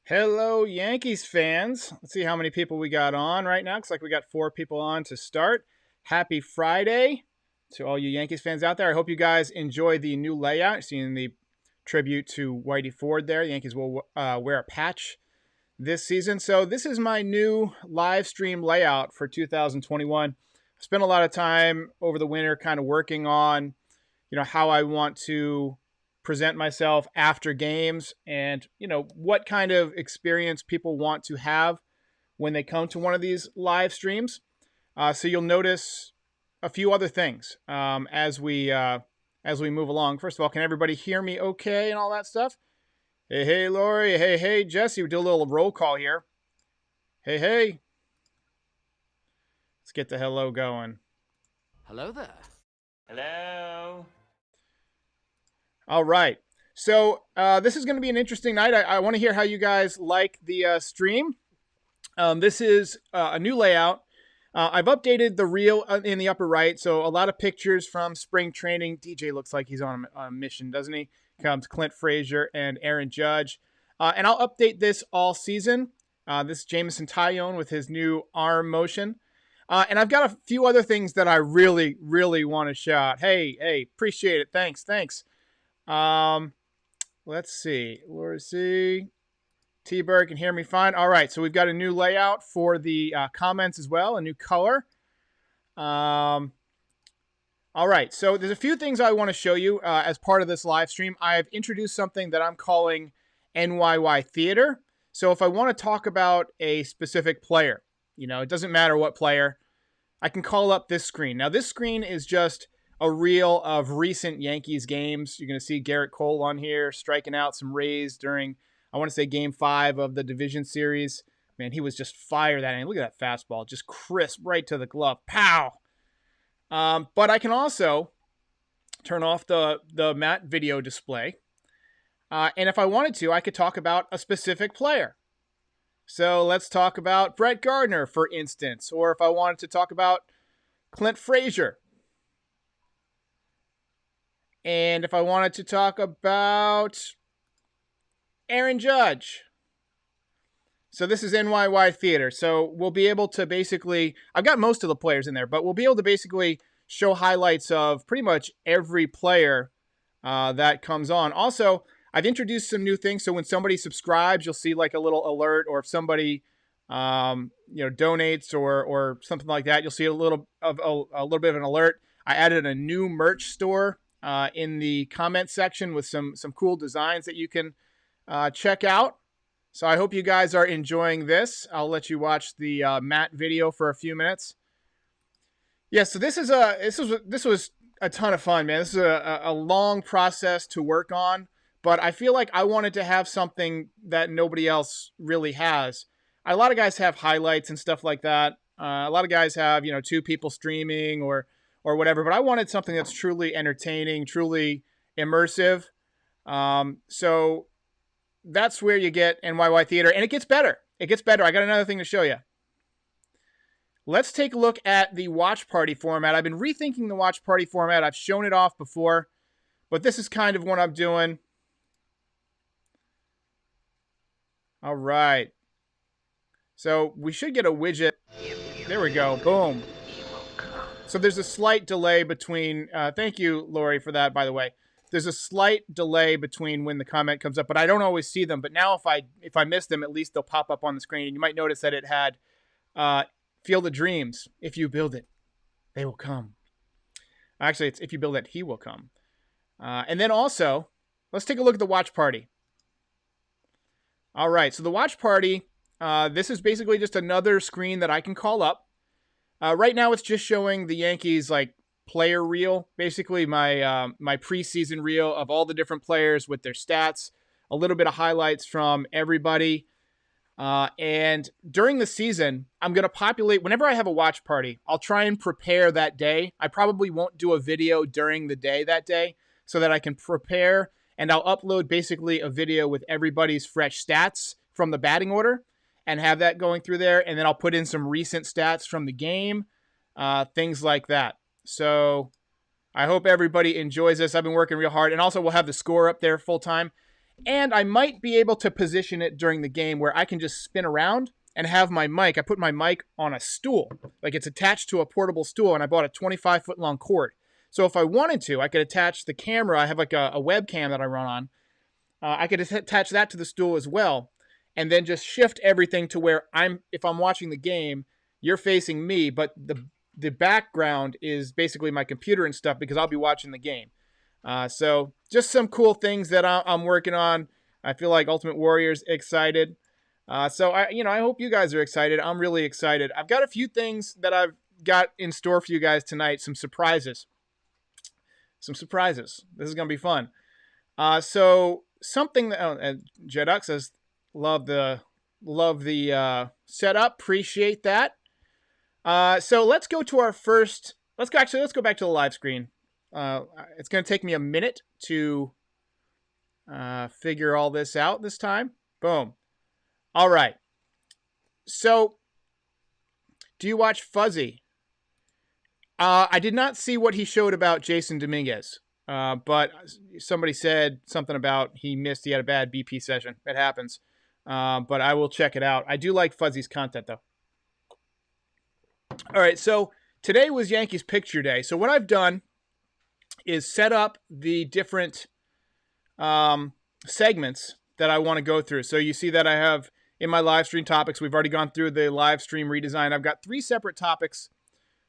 Hello, Yankees fans. Let's see how many people we got on right now. Looks like we got 4 people on to start. Happy Friday to all you Yankees fans out there. I hope you guys enjoy the new layout. You're seeing the tribute to Whitey Ford there. The Yankees will wear a patch this season. So this is my new live stream layout for 2021. I spent a lot of time over the winter kind of working on, how I want to present myself after games and, what kind of experience people want to have when they come to one of these live streams. So you'll notice a few other things as we move along. First of all, can everybody hear me okay and all that stuff? Hey, Lori. Hey, Jesse. We do a little roll call here. Hey. Let's get the hello going. Hello there. Hello. All right. So this is going to be an interesting night. I want to hear how you guys like the stream. This is a new layout. I've updated the reel in the upper right. So a lot of pictures from spring training. DJ looks like he's on a mission, doesn't he? Comes Clint Frazier and Aaron Judge. And I'll update this all season. This is Jameson Taillon with his new arm motion. And I've got a few other things that I really, really want to shout. Hey, appreciate it. Thanks. Let's see. T-Bird can hear me fine. All right, so we've got a new layout for the comments as well, a new color. All right, so there's a few things I want to show you as part of this live stream. I've introduced something that I'm calling NYY Theater. So if I want to talk about a specific player, it doesn't matter what player, I can call up this screen. Now, this screen is just a reel of recent Yankees games. You're going to see Garrett Cole on here striking out some Rays during, I want to say, Game 5 of the division series. Man, he was just fire that inning. Look at that fastball, just crisp right to the glove. Pow! But I can also turn off the matte video display. And if I wanted to, I could talk about a specific player. So let's talk about Brett Gardner, for instance. Or if I wanted to talk about Clint Frazier. And if I wanted to talk about Aaron Judge. So this is NYY Theater. So we'll be able to basically, I've got most of the players in there, but we'll be able to basically show highlights of pretty much every player that comes on. Also, I've introduced some new things. So when somebody subscribes, you'll see like a little alert, or if somebody donates or something like that, you'll see a little bit of an alert. I added a new merch store in the comment section with some cool designs that you can check out. So I hope you guys are enjoying this. I'll let you watch the Matt video for a few minutes. Yeah, so this was a ton of fun, man. This is a long process to work on, but I feel like I wanted to have something that nobody else really has. A lot of guys have highlights and stuff like that. A lot of guys have 2 people streaming or whatever, but I wanted something that's truly entertaining, truly immersive. So that's where you get NYY Theater, and it gets better. I got another thing to show you. Let's take a look at the watch party format. I've been rethinking the watch party format. I've shown it off before, but this is kind of what I'm doing. All right. So we should get a widget. There we go. Boom. So there's a slight delay between, thank you, Lori, for that, by the way. There's a slight delay between when the comment comes up, but I don't always see them. But now if I miss them, at least they'll pop up on the screen. And you might notice that it had Field of Dreams. If you build it, they will come. Actually, it's if you build it, he will come. And then also, let's take a look at the watch party. All right, so the watch party, this is basically just another screen that I can call up. Right now, it's just showing the Yankees player reel, basically my preseason reel of all the different players with their stats, a little bit of highlights from everybody. And during the season, I'm going to populate, whenever I have a watch party, I'll try and prepare that day. I probably won't do a video during the day that day so that I can prepare, and I'll upload basically a video with everybody's fresh stats from the batting order and have that going through there. And then I'll put in some recent stats from the game, things like that. So I hope everybody enjoys this. I've been working real hard. And also we'll have the score up there full time. And I might be able to position it during the game where I can just spin around and have my mic. I put my mic on a stool. Like it's attached to a portable stool, and I bought a 25-foot long cord. So if I wanted to, I could attach the camera. I have like a webcam that I run on. I could attach that to the stool as well, and then just shift everything to where if I'm watching the game, you're facing me, but the background is basically my computer and stuff because I'll be watching the game. So just some cool things that I'm working on. I feel like Ultimate Warrior's excited. So I hope you guys are excited. I'm really excited. I've got a few things that I've got in store for you guys tonight. Some surprises. This is going to be fun. So something that Jedux says, love the setup. Appreciate that. So let's go to our first. Let's go back to the live screen. It's going to take me a minute to figure all this out this time. Boom. All right. So, do you watch Fuzzy? I did not see what he showed about Jason Dominguez, but somebody said something about he had a bad BP session. It happens. But I will check it out. I do like Fuzzy's content, though. All right, so today was Yankees Picture Day. So what I've done is set up the different segments that I want to go through. So you see that I have in my live stream topics, we've already gone through the live stream redesign. I've got 3 separate topics,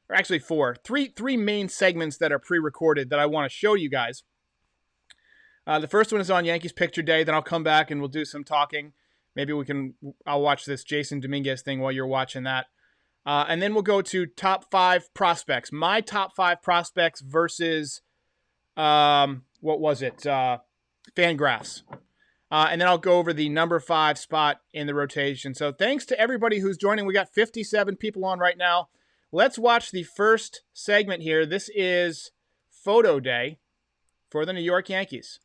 or actually 4. Three main segments that are pre-recorded that I want to show you guys. The first one is on Yankees Picture Day. Then I'll come back and we'll do some talking. Maybe I'll watch this Jason Dominguez thing while you're watching that. And then we'll go to top 5 prospects. My top 5 prospects versus, what was it? Fangraphs. And then I'll go over the number 5 spot in the rotation. So thanks to everybody who's joining. We got 57 people on right now. Let's watch the first segment here. This is Photo Day for the New York Yankees.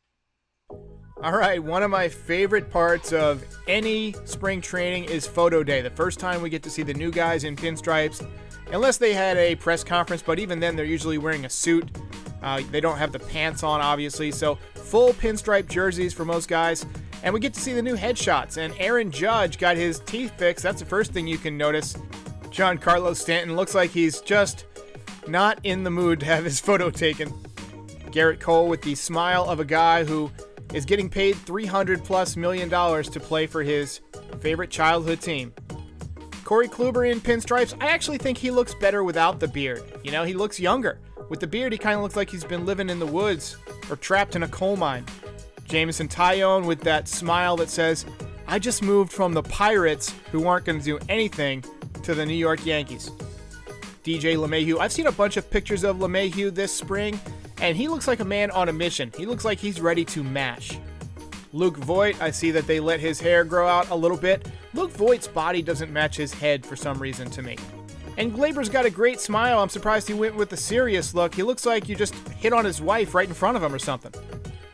All right, one of my favorite parts of any spring training is Photo Day. The first time we get to see the new guys in pinstripes, unless they had a press conference, but even then they're usually wearing a suit. They don't have the pants on, obviously, so full pinstripe jerseys for most guys. And we get to see the new headshots, and Aaron Judge got his teeth fixed. That's the first thing you can notice. Giancarlo Stanton looks like he's just not in the mood to have his photo taken. Garrett Cole with the smile of a guy who is getting paid $300+ million to play for his favorite childhood team. Corey Kluber in pinstripes. I actually think he looks better without the beard. You know, he looks younger. With the beard, he kind of looks like he's been living in the woods or trapped in a coal mine. Jameson Taillon with that smile that says, I just moved from the Pirates, who aren't going to do anything, to the New York Yankees. DJ LeMahieu. I've seen a bunch of pictures of LeMahieu this spring, and he looks like a man on a mission. He looks like he's ready to mash. Luke Voit, I see that they let his hair grow out a little bit. Luke Voit's body doesn't match his head for some reason to me. And Glaber's got a great smile. I'm surprised he went with a serious look. He looks like you just hit on his wife right in front of him or something.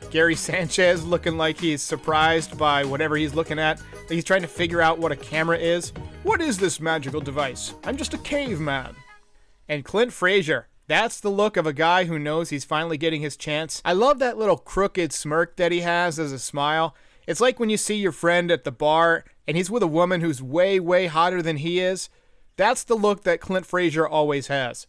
Gary Sanchez looking like he's surprised by whatever he's looking at. He's trying to figure out what a camera is. What is this magical device? I'm just a caveman. And Clint Frazier. That's the look of a guy who knows he's finally getting his chance. I love that little crooked smirk that he has as a smile. It's like when you see your friend at the bar and he's with a woman who's way, way hotter than he is. That's the look that Clint Frazier always has.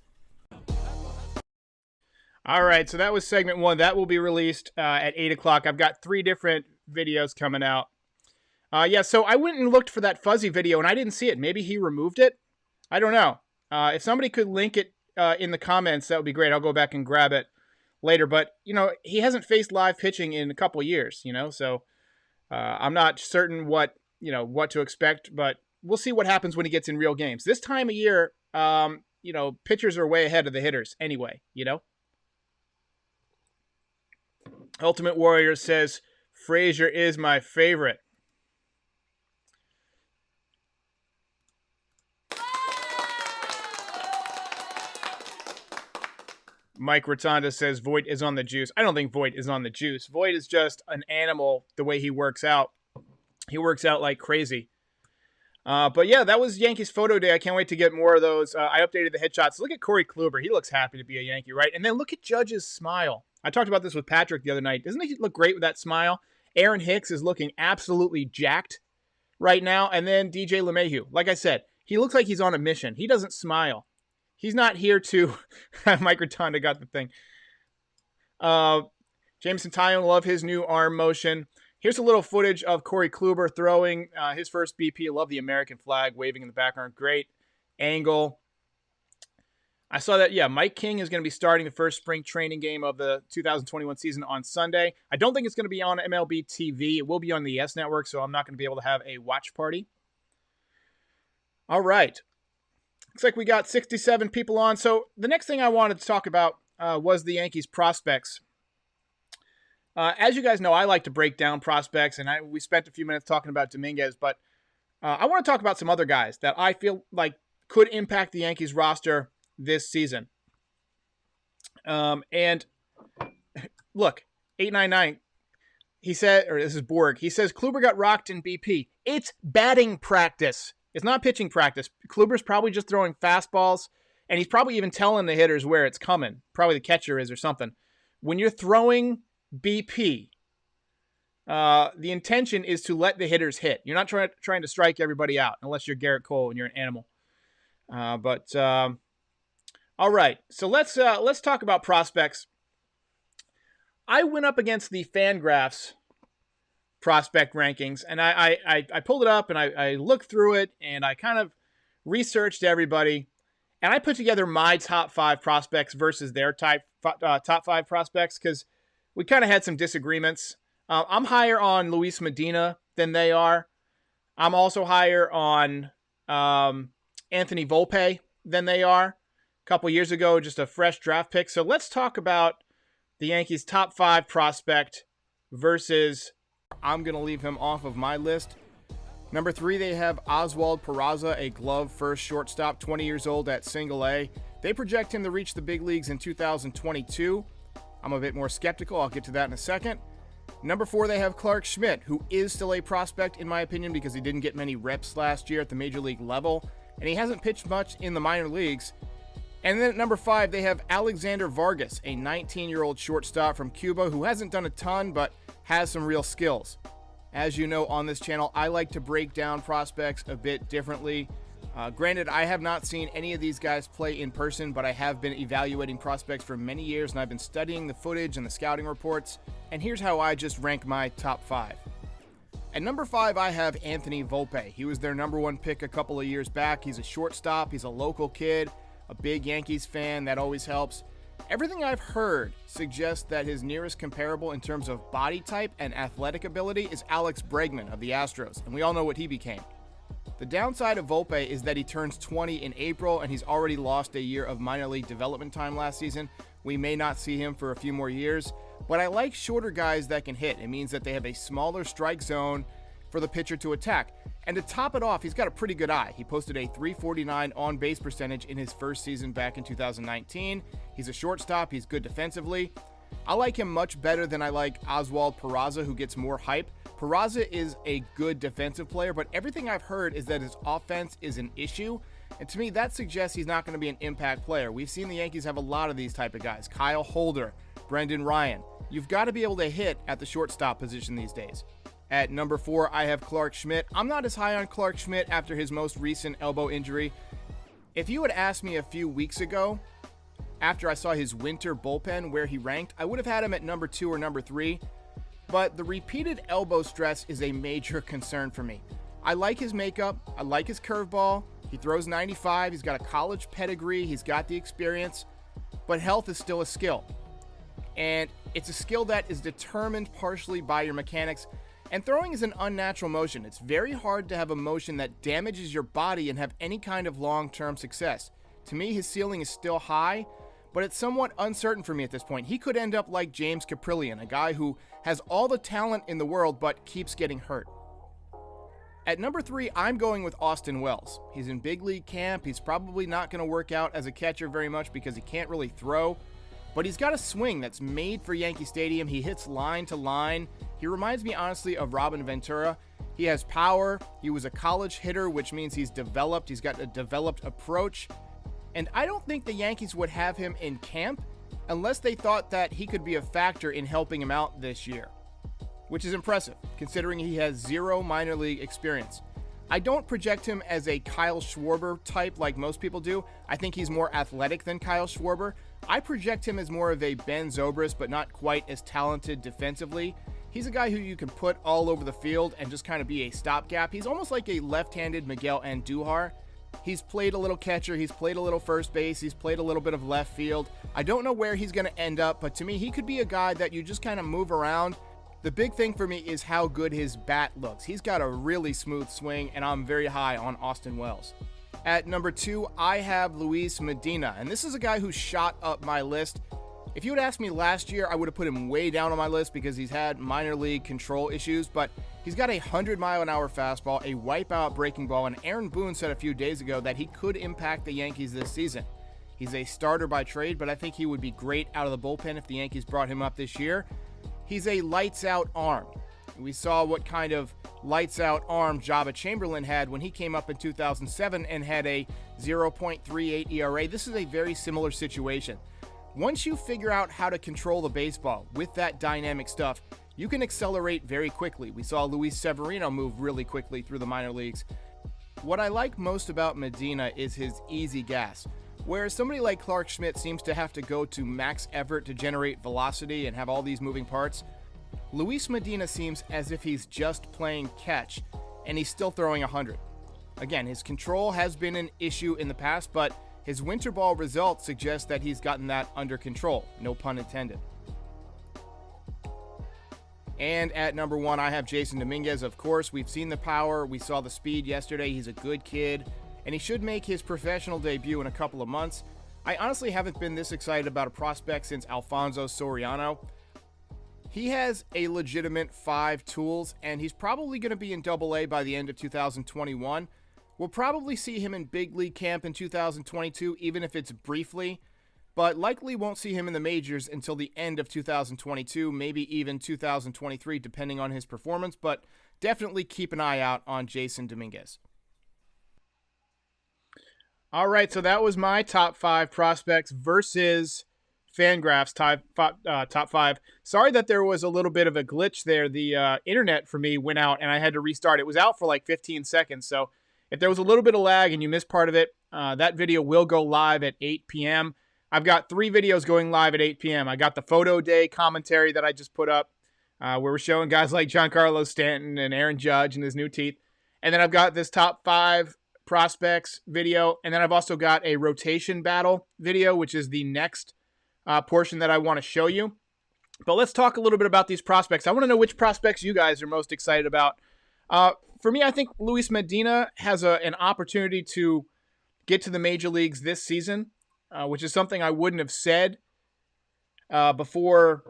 All right, so that was segment 1. That will be released at 8 o'clock. I've got 3 different videos coming out. So I went and looked for that Fuzzy video, and I didn't see it. Maybe he removed it? I don't know. If somebody could link it in the comments, that would be great. I'll go back and grab it later. But, he hasn't faced live pitching in a couple years, so I'm not certain what to expect, but we'll see what happens when he gets in real games. This time of year, pitchers are way ahead of the hitters anyway, Ultimate Warrior says, Frazier is my favorite. Mike Rotonda says Voit is on the juice. I don't think Voit is on the juice. Voit is just an animal the way he works out. He works out like crazy. But yeah, that was Yankees Photo Day. I can't wait to get more of those. I updated the headshots. Look at Corey Kluber. He looks happy to be a Yankee, right? And then look at Judge's smile. I talked about this with Patrick the other night. Doesn't he look great with that smile? Aaron Hicks is looking absolutely jacked right now. And then DJ LeMahieu. Like I said, he looks like he's on a mission. He doesn't smile. He's not here to... Mike Rotonda got the thing. Jameson Taillon, love his new arm motion. Here's a little footage of Corey Kluber throwing his first BP. Love the American flag waving in the background. Great angle. I saw that, Mike King is going to be starting the first spring training game of the 2021 season on Sunday. I don't think it's going to be on MLB TV. It will be on the YES Network, so I'm not going to be able to have a watch party. All right. Looks like we got 67 people on. So the next thing I wanted to talk about was the Yankees prospects. As you guys know, I like to break down prospects, and we spent a few minutes talking about Dominguez, but I want to talk about some other guys that I feel like could impact the Yankees roster this season. And look, 899, he said, or this is Borg, he says Kluber got rocked in BP. It's batting practice. It's not pitching practice. Kluber's probably just throwing fastballs, and he's probably even telling the hitters where it's coming. Probably the catcher is or something. When you're throwing BP, the intention is to let the hitters hit. You're not trying to strike everybody out unless you're Garrett Cole and you're an animal. All right, so let's talk about prospects. I went up against the Fangraphs prospect rankings, and I pulled it up and I looked through it and I kind of researched everybody, and I put together my top 5 prospects versus their top 5 prospects because we kind of had some disagreements. I'm higher on Luis Medina than they are. I'm also higher on Anthony Volpe than they are. Couple years ago, just a fresh draft pick. So let's talk about the Yankees' top 5 prospect versus, I'm going to leave him off of my list. Number 3, they have Oswald Peraza, a glove-first shortstop, 20 years old at single A. They project him to reach the big leagues in 2022. I'm a bit more skeptical. I'll get to that in a second. Number 4, they have Clark Schmidt, who is still a prospect, in my opinion, because he didn't get many reps last year at the major league level, and he hasn't pitched much in the minor leagues. And then at number 5, they have Alexander Vargas, a 19-year-old shortstop from Cuba who hasn't done a ton but has some real skills. As you know, on this channel, I like to break down prospects a bit differently. Granted, I have not seen any of these guys play in person, but I have been evaluating prospects for many years, and I've been studying the footage and the scouting reports. And here's how I just rank my top 5. At number 5, I have Anthony Volpe. He was their number 1 pick a couple of years back. He's a shortstop. He's a local kid. A big Yankees fan, that always helps. Everything I've heard suggests that his nearest comparable in terms of body type and athletic ability is Alex Bregman of the Astros, and we all know what he became. The downside of Volpe is that he turns 20 in April, and he's already lost a year of minor league development time last season. We may not see him for a few more years, but I like shorter guys that can hit. It means that they have a smaller strike zone for the pitcher to attack. And to top it off, he's got a pretty good eye. He posted a .349 on-base percentage in his first season back in 2019. He's a shortstop. He's good defensively. I like him much better than I like Oswald Peraza, who gets more hype. Peraza is a good defensive player, but everything I've heard is that his offense is an issue. And to me, that suggests he's not going to be an impact player. We've seen the Yankees have a lot of these type of guys. Kyle Holder, Brendan Ryan. You've got to be able to hit at the shortstop position these days. At number 4, I have Clark Schmidt. I'm not as high on Clark Schmidt after his most recent elbow injury. If you had asked me a few weeks ago, after I saw his winter bullpen where he ranked, I would have had him at number 2 or number 3. But the repeated elbow stress is a major concern for me. I like his makeup. I like his curveball. He throws 95. He's got a college pedigree. He's got the experience. But health is still a skill. And it's a skill that is determined partially by your mechanics. And throwing is an unnatural motion. It's very hard to have a motion that damages your body and have any kind of long-term success. To me, his ceiling is still high, but it's somewhat uncertain for me at this point. He could end up like James Caprillion, a guy who has all the talent in the world but keeps getting hurt. At number 3, I'm going with Austin Wells. He's in big league camp. He's probably not going to work out as a catcher very much because he can't really throw. But he's got a swing that's made for Yankee Stadium. He hits line to line. He reminds me, honestly, of Robin Ventura. He has power. He was a college hitter, which means he's developed. He's got a developed approach. And I don't think the Yankees would have him in camp unless they thought that he could be a factor in helping him out this year. which is impressive considering he has 0 minor league experience. I don't project him as a Kyle Schwarber type like most people do. I think he's more athletic than Kyle Schwarber. I project him as more of a Ben Zobrist, but not quite as talented defensively. He's a guy who you can put all over the field and just kind of be a stopgap. He's almost like a left-handed Miguel Andujar. He's played a little catcher, he's played a little first base, he's played a little bit of left field. I don't know where he's going to end up, but to me, he could be a guy that you just kind of move around. The big thing for me is how good his bat looks. He's got a really smooth swing, and I'm very high on Austin Wells. At number 2, I have Luis Medina, and this is a guy who shot up my list. If you had asked me last year, I would have put him way down on my list because he's had minor league control issues, but he's got a 100-mile-an-hour fastball, a wipeout breaking ball, and Aaron Boone said a few days ago that he could impact the Yankees this season. He's a starter by trade, but I think he would be great out of the bullpen if the Yankees brought him up this year. He's a lights-out arm. We saw what kind of lights-out arm Jabba Chamberlain had when he came up in 2007 and had a 0.38 ERA. This is a very similar situation. Once you figure out how to control the baseball with that dynamic stuff, you can accelerate very quickly. We saw Luis Severino move really quickly through the minor leagues. What I like most about Medina is his easy gas. Whereas somebody like Clark Schmidt seems to have to go to max effort to generate velocity and have all these moving parts, Luis Medina seems as if he's just playing catch and he's still throwing 100. Again, his control has been an issue in the past, but his winter ball results suggest that he's gotten that under control, no pun intended. And at number 1, I have Jason Dominguez. Of course, we've seen the power, we saw the speed yesterday. He's a good kid, and he should make his professional debut in a couple of months. I honestly haven't been this excited about a prospect since Alfonso Soriano. He has a legitimate 5 tools, and he's probably going to be in Double-A by the end of 2021. We'll probably see him in big league camp in 2022, even if it's briefly, but likely won't see him in the majors until the end of 2022, maybe even 2023, depending on his performance, but definitely keep an eye out on Jason Dominguez. All right, so that was my top 5 prospects versus Fangraphs top 5. Sorry that there was a little bit of a glitch there. The internet for me went out and I had to restart. It was out for like 15 seconds, so if there was a little bit of lag and you missed part of it, that video will go live at 8 p.m. I've got 3 videos going live at 8 p.m. I got the photo day commentary that I just put up, where we're showing guys like Giancarlo Stanton and Aaron Judge and his new teeth. And then I've got this top 5 prospects video. And then I've also got a rotation battle video, which is the next portion that I want to show you. But let's talk a little bit about these prospects. I want to know which prospects you guys are most excited about. For me, I think Luis Medina has an opportunity to get to the major leagues this season, which is something I wouldn't have said before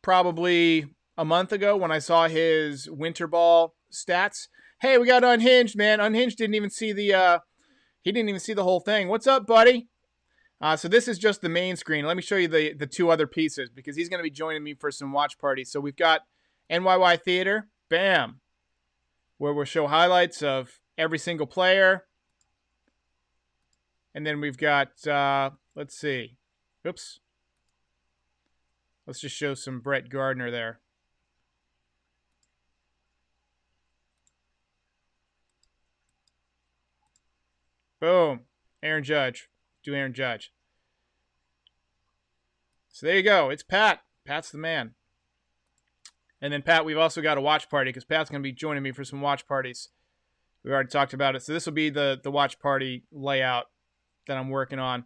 probably a month ago when I saw his winter ball stats. Hey, we got Unhinged, man. Unhinged didn't even see the whole thing. What's up, buddy? So this is just the main screen. Let me show you the 2 other pieces because he's going to be joining me for some watch parties. So we've got NYY Theater, bam, where we'll show highlights of every single player. And then we've got, let's see. Oops. Let's just show some Brett Gardner there. Boom. Aaron Judge. Do Aaron Judge. So there you go. It's Pat. Pat's the man. And then Pat, we've also got a watch party because Pat's going to be joining me for some watch parties. We already talked about it. So this will be the watch party layout that I'm working on.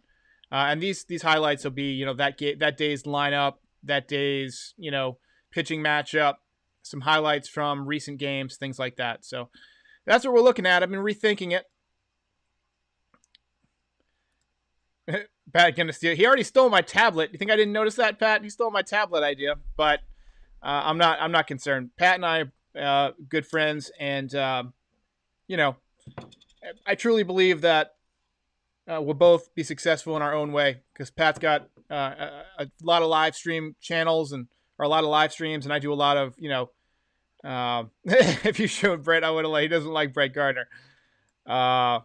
And these highlights will be, that day's lineup, that day's, pitching matchup, some highlights from recent games, things like that. So that's what we're looking at. I've been rethinking it. Pat gonna steal. He already stole my tablet. You think I didn't notice that, Pat? He stole my tablet idea, but I'm not concerned. Pat and I are good friends, and I truly believe that we'll both be successful in our own way because Pat's got a lot of live stream channels or a lot of live streams, and I do a lot of if you showed Brett, I would have. He doesn't like Brett Gardner. All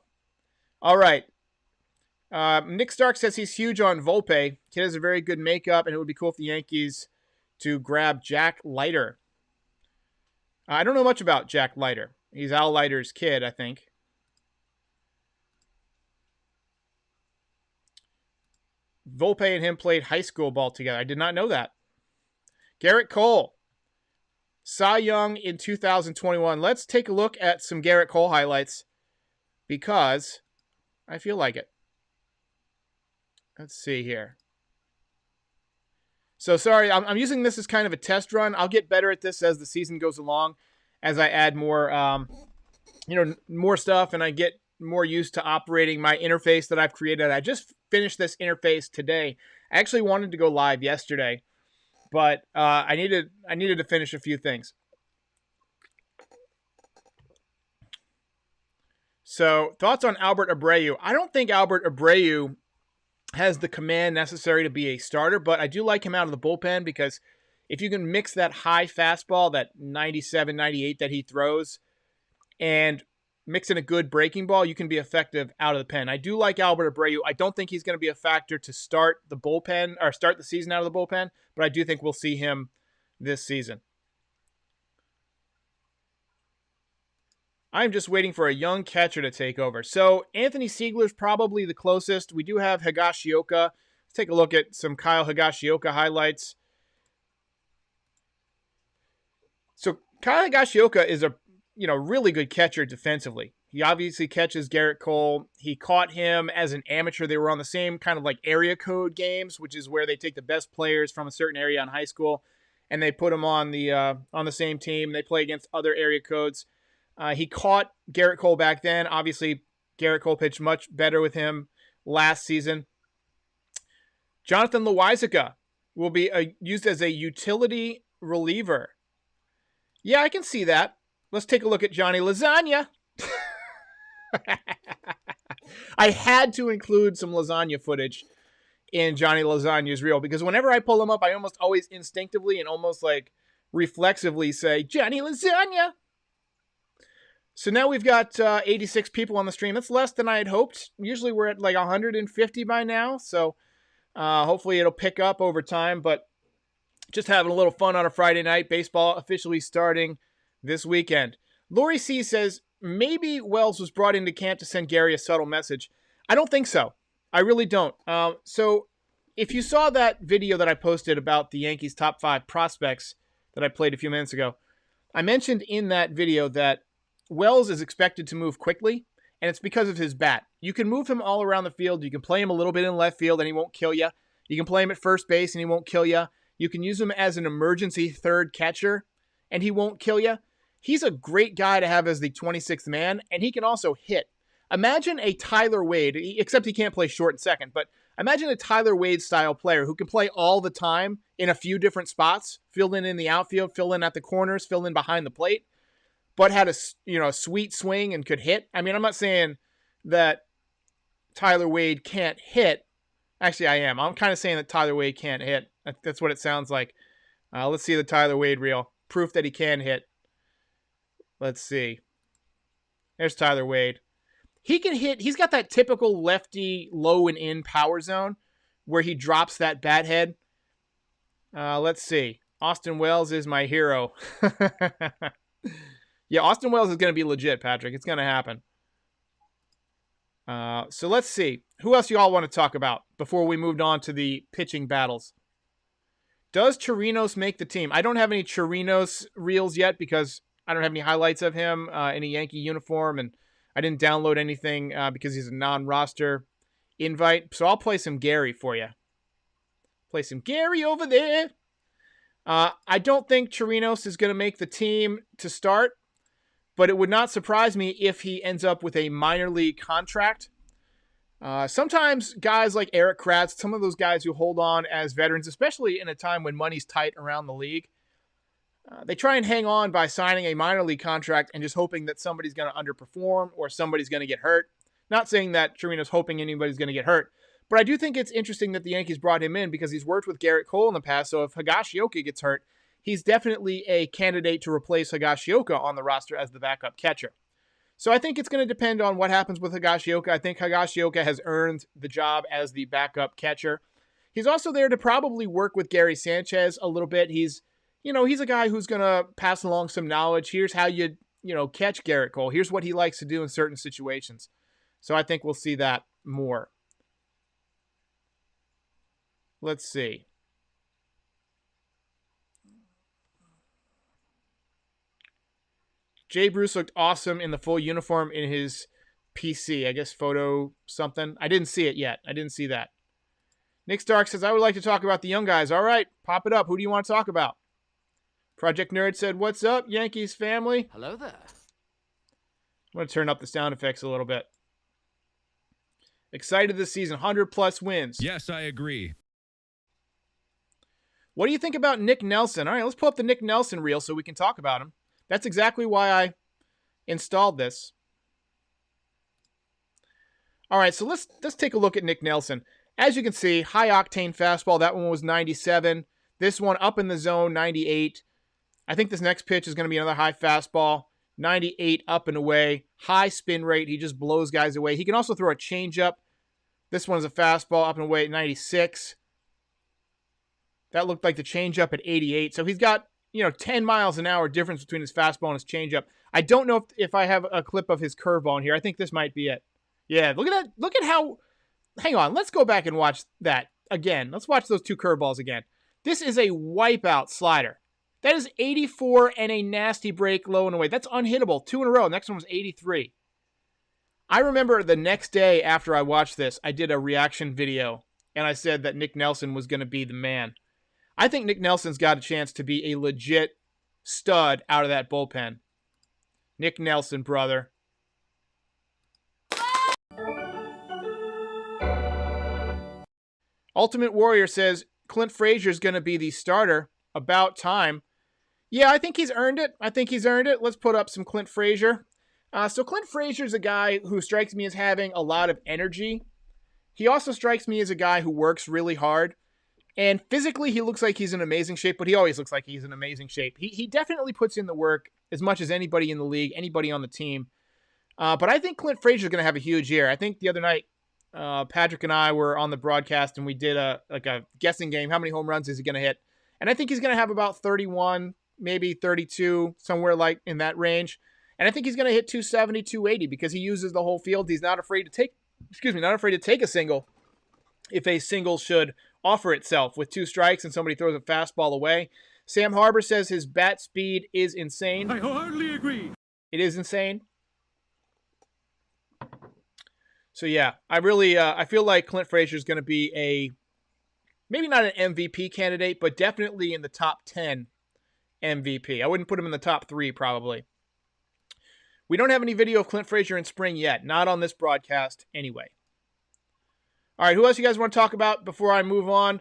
right. Nick Stark says he's huge on Volpe. Kid has a very good makeup, and it would be cool if the Yankees to grab Jack Leiter. I don't know much about Jack Leiter. He's Al Leiter's kid, I think. Volpe and him played high school ball together. I did not know that. Garrett Cole, Cy Young in 2021. Let's take a look at some Garrett Cole highlights because I feel like it. Let's see here. So sorry, I'm using this as kind of a test run. I'll get better at this as the season goes along, as I add more, more stuff, and I get more used to operating my interface that I've created. I just finished this interface today. I actually wanted to go live yesterday, but I needed to finish a few things. So thoughts on Albert Abreu? I don't think Albert Abreu has the command necessary to be a starter, but I do like him out of the bullpen because if you can mix that high fastball, that 97, 98 that he throws, and mix in a good breaking ball, you can be effective out of the pen. I do like Albert Abreu. I don't think he's going to be a factor to start the bullpen or start the season out of the bullpen, but I do think we'll see him this season. I'm just waiting for a young catcher to take over. So Anthony Siegler's probably the closest. We do have Higashioka. Let's take a look at some Kyle Higashioka highlights. So Kyle Higashioka is a really good catcher defensively. He obviously catches Garrett Cole. He caught him as an amateur. They were on the same kind of like area code games, which is where they take the best players from a certain area in high school, and they put them on the same team. They play against other area codes. He caught Garrett Cole back then. Obviously, Garrett Cole pitched much better with him last season. Jonathan Loaisiga will be used as a utility reliever. Yeah, I can see that. Let's take a look at Johnny Lasagna. I had to include some lasagna footage in Johnny Lasagna's reel because whenever I pull him up, I almost always instinctively and almost like reflexively say, Johnny Lasagna. So now we've got 86 people on the stream. That's less than I had hoped. Usually we're at like 150 by now. So hopefully it'll pick up over time. But just having a little fun on a Friday night. Baseball officially starting this weekend. Lori C says, maybe Wells was brought into camp to send Gary a subtle message. I don't think so. I really don't. So if you saw that video that I posted about the Yankees' top 5 prospects that I played a few minutes ago, I mentioned in that video that Wells is expected to move quickly, and it's because of his bat. You can move him all around the field. You can play him a little bit in left field, and he won't kill you. You can play him at first base, and he won't kill you. You can use him as an emergency third catcher, and he won't kill you. He's a great guy to have as the 26th man, and he can also hit. Imagine a Tyler Wade, except he can't play short and second, but imagine a Tyler Wade-style player who can play all the time in a few different spots, fill in the outfield, fill in at the corners, fill in behind the plate, but had a sweet swing and could hit. I mean, I'm not saying that Tyler Wade can't hit. Actually, I am. I'm kind of saying that Tyler Wade can't hit. That's what it sounds like. Let's see the Tyler Wade reel. Proof that he can hit. Let's see. There's Tyler Wade. He can hit. He's got that typical lefty low and in power zone where he drops that bat head. Let's see. Austin Wells is my hero. Yeah, Austin Wells is going to be legit, Patrick. It's going to happen. So let's see. Who else you all want to talk about before we moved on to the pitching battles? Does Chirinos make the team? I don't have any Chirinos reels yet because I don't have any highlights of him in a Yankee uniform, and I didn't download anything because he's a non-roster invite. So I'll play some Gary for you. Play some Gary over there. I don't think Chirinos is going to make the team to start, but it would not surprise me if he ends up with a minor league contract. Sometimes guys like Eric Kratz, some of those guys who hold on as veterans, especially in a time when money's tight around the league, they try and hang on by signing a minor league contract and just hoping that somebody's going to underperform or somebody's going to get hurt. Not saying that Chirino's hoping anybody's going to get hurt, but I do think it's interesting that the Yankees brought him in because he's worked with Garrett Cole in the past, so if Higashioka gets hurt, he's definitely a candidate to replace Higashioka on the roster as the backup catcher. So I think it's going to depend on what happens with Higashioka. I think Higashioka has earned the job as the backup catcher. He's also there to probably work with Gary Sanchez a little bit. He's, he's a guy who's going to pass along some knowledge. Here's how you catch Garrett Cole. Here's what he likes to do in certain situations. So I think we'll see that more. Let's see. Jay Bruce looked awesome in the full uniform in his PC. I guess photo something. I didn't see it yet. I didn't see that. Nick Stark says, I would like to talk about the young guys. All right, pop it up. Who do you want to talk about? Project Nerd said, what's up, Yankees family? Hello there. I'm going to turn up the sound effects a little bit. Excited this season. 100-plus wins. Yes, I agree. What do you think about Nicknelson? All right, let's pull up the Nicknelson reel so we can talk about him. That's exactly why I installed this. All right, so let's take a look at Nicknelson. As you can see, high-octane fastball. That one was 97. This one up in the zone, 98. I think this next pitch is going to be another high fastball. 98 up and away. High spin rate. He just blows guys away. He can also throw a changeup. This one is a fastball up and away at 96. That looked like the changeup at 88. So he's got, 10 miles an hour difference between his fastball and his changeup. I don't know if I have a clip of his curveball in here. I think this might be it. Yeah, look at that. Look at how... Hang on. Let's go back and watch that again. Let's watch those two curveballs again. This is a wipeout slider. That is 84 and a nasty break low and away. That's unhittable. 2 in a row. Next one was 83. I remember the next day after I watched this, I did a reaction video, and I said that Nicknelson was going to be the man. I think Nicknelson's got a chance to be a legit stud out of that bullpen. Nicknelson, brother. Ultimate Warrior says, Clint Frazier's going to be the starter. About time. Yeah, I think he's earned it. Let's put up some Clint Frazier. So Clint Frazier's a guy who strikes me as having a lot of energy. He also strikes me as a guy who works really hard. And physically, he looks like he's in amazing shape, but he always looks like he's in amazing shape. He definitely puts in the work as much as anybody in the league, anybody on the team. But I think Clint Frazier's going to have a huge year. I think the other night, Patrick and I were on the broadcast, and we did a guessing game. How many home runs is he going to hit? And I think he's going to have about 31, maybe 32, somewhere like in that range. And I think he's going to hit 270, 280 because he uses the whole field. He's not afraid to take a single if a single should offer itself with 2 strikes and somebody throws a fastball away. Sam Harbor says his bat speed is insane. I wholeheartedly agree. It is insane. So yeah, I feel like Clint Frazier is going to be maybe not an MVP candidate, but definitely in the top 10 MVP. I wouldn't put him in the top 3 probably. We don't have any video of Clint Frazier in spring yet, not on this broadcast anyway. All right, who else you guys want to talk about before I move on?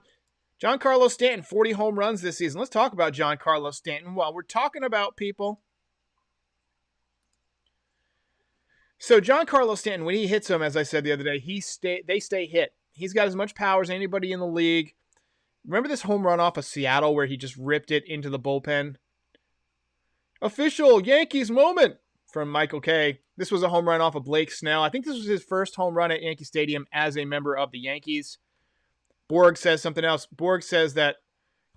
Giancarlo Stanton, 40 home runs this season. Let's talk about Giancarlo Stanton while we're talking about people. So Giancarlo Stanton, when he hits them, as I said the other day, they stay hit. He's got as much power as anybody in the league. Remember this home run off of Seattle where he just ripped it into the bullpen? Official Yankees moment from Michael K. This was a home run off of Blake Snell. I think this was his first home run at Yankee Stadium as a member of the Yankees. Borg says something else. Borg says that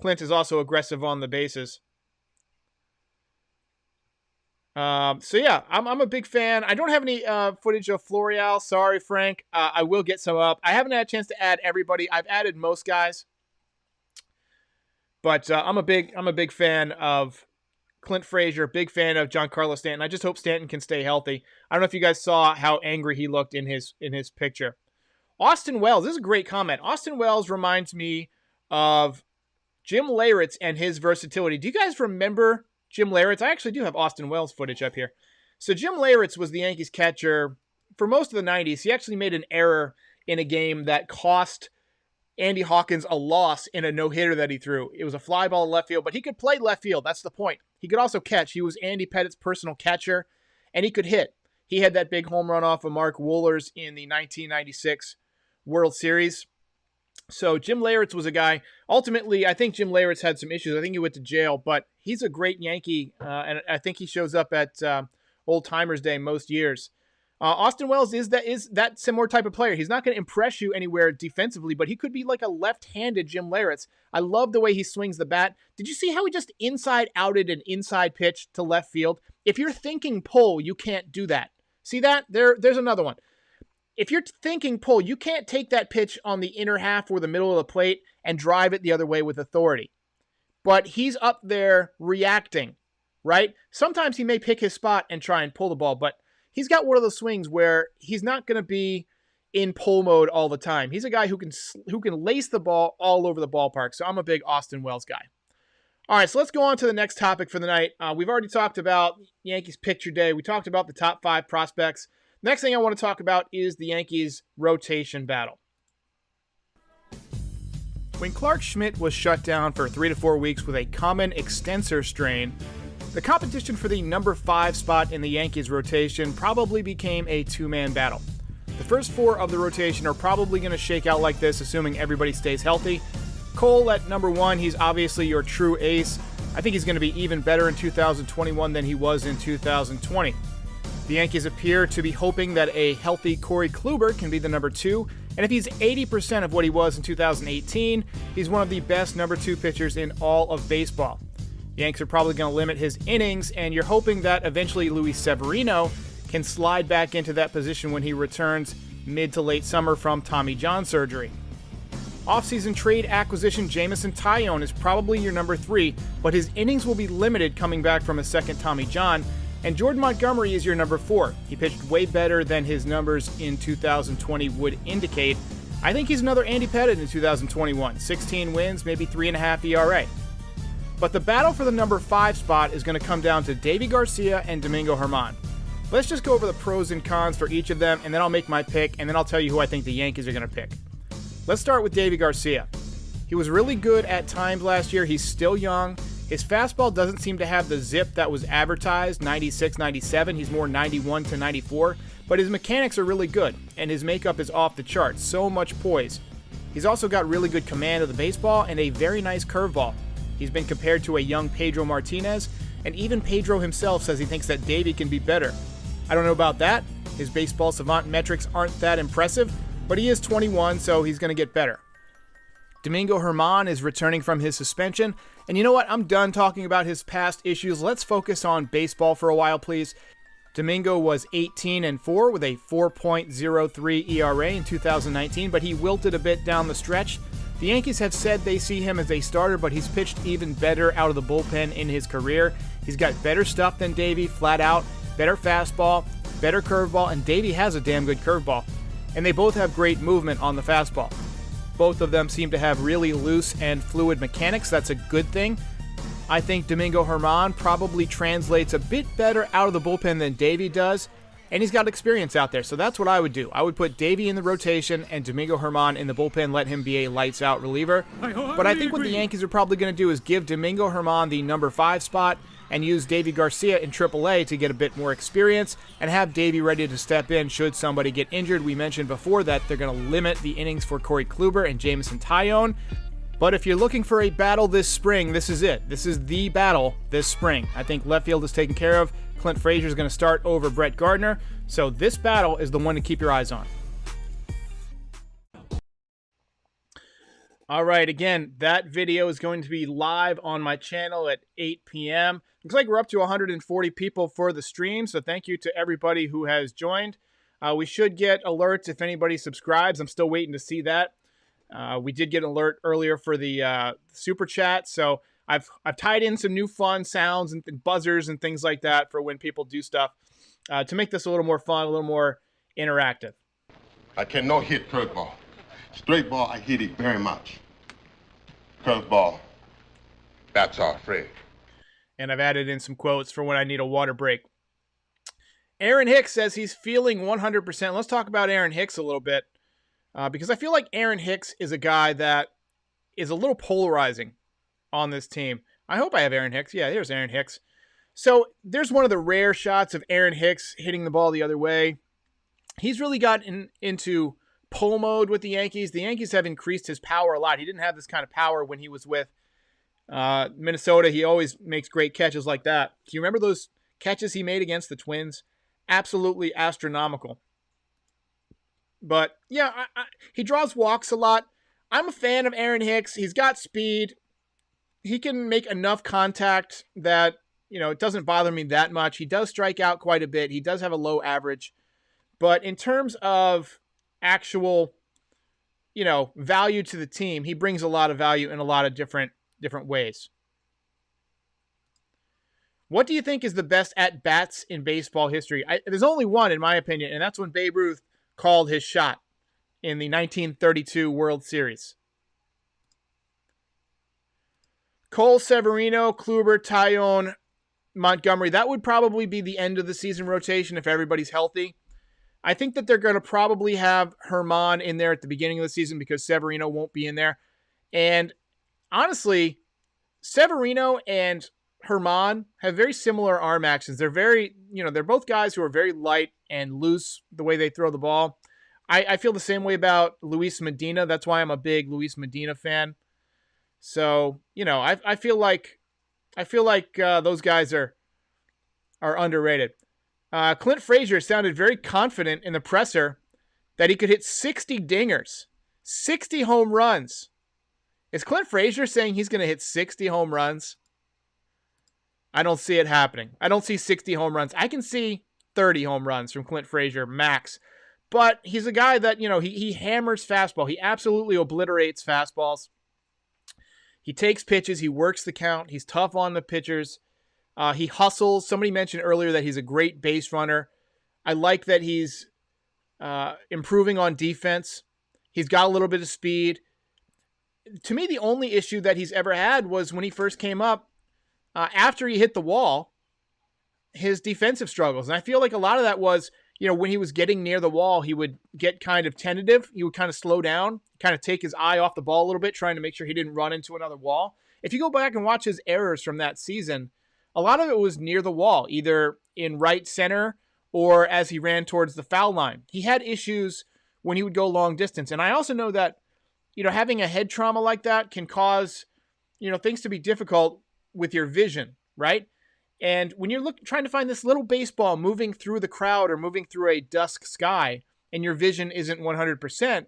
Clint is also aggressive on the bases. So yeah, I'm a big fan. I don't have any footage of Florial. Sorry, Frank. I will get some up. I haven't had a chance to add everybody. I've added most guys, but I'm a big fan of Clint Frazier. Big fan of Giancarlo Stanton. I just hope Stanton can stay healthy. I don't know if you guys saw how angry he looked in his picture. Austin Wells. This is a great comment. Austin Wells reminds me of Jim Leyritz and his versatility. Do you guys remember Jim Leyritz? I actually do have Austin Wells footage up here. So Jim Leyritz was the Yankees catcher for most of the 90s. He actually made an error in a game that cost Andy Hawkins a loss in a no-hitter that he threw. It was a fly ball in left field, but he could play left field. That's the point. He could also catch. He was Andy Pettit's personal catcher, and he could hit. He had that big home run off of Mark Wohlers in the 1996 World Series. So Jim Leyritz was a guy. Ultimately, I think Jim Leyritz had some issues. I think he went to jail, but he's a great Yankee, and I think he shows up at Old Timers Day most years. Austin Wells is that similar type of player. He's not going to impress you anywhere defensively, but he could be like a left-handed Jim Leyritz. I love the way he swings the bat. Did you see how he just inside-outed an inside pitch to left field? If you're thinking pull, you can't do that. See that? There's another one. If you're thinking pull, you can't take that pitch on the inner half or the middle of the plate and drive it the other way with authority. But he's up there reacting, right? Sometimes he may pick his spot and try and pull the ball, but he's got one of those swings where he's not going to be in pull mode all the time. He's a guy who can lace the ball all over the ballpark. So I'm a big Austin Wells guy. All right, so let's go on to the next topic for the night. We've already talked about Yankees Picture Day. We talked about the top 5 prospects. Next thing I want to talk about is the Yankees rotation battle. When Clark Schmidt was shut down for 3 to 4 weeks with a common extensor strain, the competition for the number 5 spot in the Yankees rotation probably became a 2-man battle. The first 4 of the rotation are probably going to shake out like this, assuming everybody stays healthy. Cole at number 1, he's obviously your true ace. I think he's going to be even better in 2021 than he was in 2020. The Yankees appear to be hoping that a healthy Corey Kluber can be the number 2, and if he's 80% of what he was in 2018, he's one of the best number 2 pitchers in all of baseball. The Yanks are probably going to limit his innings, and you're hoping that eventually Luis Severino can slide back into that position when he returns mid to late summer from Tommy John surgery. Offseason trade acquisition Jameson Taillon is probably your number 3, but his innings will be limited coming back from a second Tommy John, and Jordan Montgomery is your number 4. He pitched way better than his numbers in 2020 would indicate. I think he's another Andy Pettitte in 2021, 16 wins, maybe 3.5 ERA. But the battle for the number 5 spot is going to come down to Deivi Garcia and Domingo Germán. Let's just go over the pros and cons for each of them, and then I'll make my pick, and then I'll tell you who I think the Yankees are going to pick. Let's start with Deivi Garcia. He was really good at times last year. He's still young. His fastball doesn't seem to have the zip that was advertised, 96, 97. He's more 91 to 94. But his mechanics are really good, and his makeup is off the charts. So much poise. He's also got really good command of the baseball and a very nice curveball. He's been compared to a young Pedro Martinez, and even Pedro himself says he thinks that Deivi can be better. I don't know about that. His baseball savant metrics aren't that impressive, but he is 21, so he's going to get better. Domingo Germán is returning from his suspension, and you know what? I'm done talking about his past issues. Let's focus on baseball for a while, please. Domingo was 18-4 with a 4.03 ERA in 2019, but he wilted a bit down the stretch. The Yankees have said they see him as a starter, but he's pitched even better out of the bullpen in his career. He's got better stuff than Deivi, flat out, better fastball, better curveball, and Deivi has a damn good curveball. And they both have great movement on the fastball. Both of them seem to have really loose and fluid mechanics. That's a good thing. I think Domingo Germán probably translates a bit better out of the bullpen than Deivi does, and he's got experience out there, so that's what I would do. I would put Deivi in the rotation and Domingo Germán in the bullpen, let him be a lights-out reliever. But I think what the Yankees are probably going to do is give Domingo Germán the number 5 spot and use Deivi Garcia in AAA to get a bit more experience and have Deivi ready to step in should somebody get injured. We mentioned before that they're going to limit the innings for Corey Kluber and Jameson Taillon. But if you're looking for a battle this spring, this is it. This is the battle this spring. I think left field is taken care of. Clint Frazier is going to start over Brett Gardner. So this battle is the one to keep your eyes on. All right, again, that video is going to be live on my channel at 8 p.m. Looks like we're up to 140 people for the stream, so thank you to everybody who has joined. We should get alerts if anybody subscribes. I'm still waiting to see that. We did get an alert earlier for the super chat, so I've tied in some new fun sounds and buzzers and things like that for when people do stuff to make this a little more fun, a little more interactive. I cannot hit curveball. Straight ball, I hit it very much. Curveball, that's our friend. And I've added in some quotes for when I need a water break. Aaron Hicks says he's feeling 100%. Let's talk about Aaron Hicks a little bit because I feel like Aaron Hicks is a guy that is a little polarizing on this team. I hope I have Aaron Hicks. Yeah, here's Aaron Hicks. So there's one of the rare shots of Aaron Hicks hitting the ball the other way. He's really gotten into pull mode with the Yankees. The Yankees have increased his power a lot. He didn't have this kind of power when he was with Minnesota. He always makes great catches like that. Do you remember those catches he made against the Twins? absolutely astronomical. But yeah, he draws walks a lot. I'm a fan of Aaron Hicks. He's got speed. He can make enough contact that, it doesn't bother me that much. He does strike out quite a bit. He does have a low average. But in terms of actual, value to the team, he brings a lot of value in a lot of different ways. What do you think is the best at-bats in baseball history? There's only one, in my opinion, and that's when Babe Ruth called his shot in the 1932 World Series. Cole, Severino, Kluber, Taillon, Montgomery. That would probably be the end of the season rotation if everybody's healthy. I think that they're going to probably have Herman in there at the beginning of the season because Severino won't be in there. And honestly, Severino and Herman have very similar arm actions. They're they're both guys who are very light and loose the way they throw the ball. I feel the same way about Luis Medina. That's why I'm a big Luis Medina fan. So, I feel like those guys are underrated. Clint Frazier sounded very confident in the presser that he could hit 60 dingers, 60 home runs. Is Clint Frazier saying he's going to hit 60 home runs? I don't see it happening. I don't see 60 home runs. I can see 30 home runs from Clint Frazier, max. But he's a guy that, he hammers fastball. He absolutely obliterates fastballs. He takes pitches. He works the count. He's tough on the pitchers. He hustles. Somebody mentioned earlier that he's a great base runner. I like that he's improving on defense. He's got a little bit of speed. To me, the only issue that he's ever had was when he first came up, after he hit the wall, his defensive struggles. And I feel like a lot of that was, when he was getting near the wall, he would get kind of tentative. He would kind of slow down, kind of take his eye off the ball a little bit, trying to make sure he didn't run into another wall. If you go back and watch his errors from that season, a lot of it was near the wall, either in right center or as he ran towards the foul line. He had issues when he would go long distance. And I also know that, having a head trauma like that can cause, things to be difficult with your vision, right? And when you're trying to find this little baseball moving through the crowd or moving through a dusk sky and your vision isn't 100%,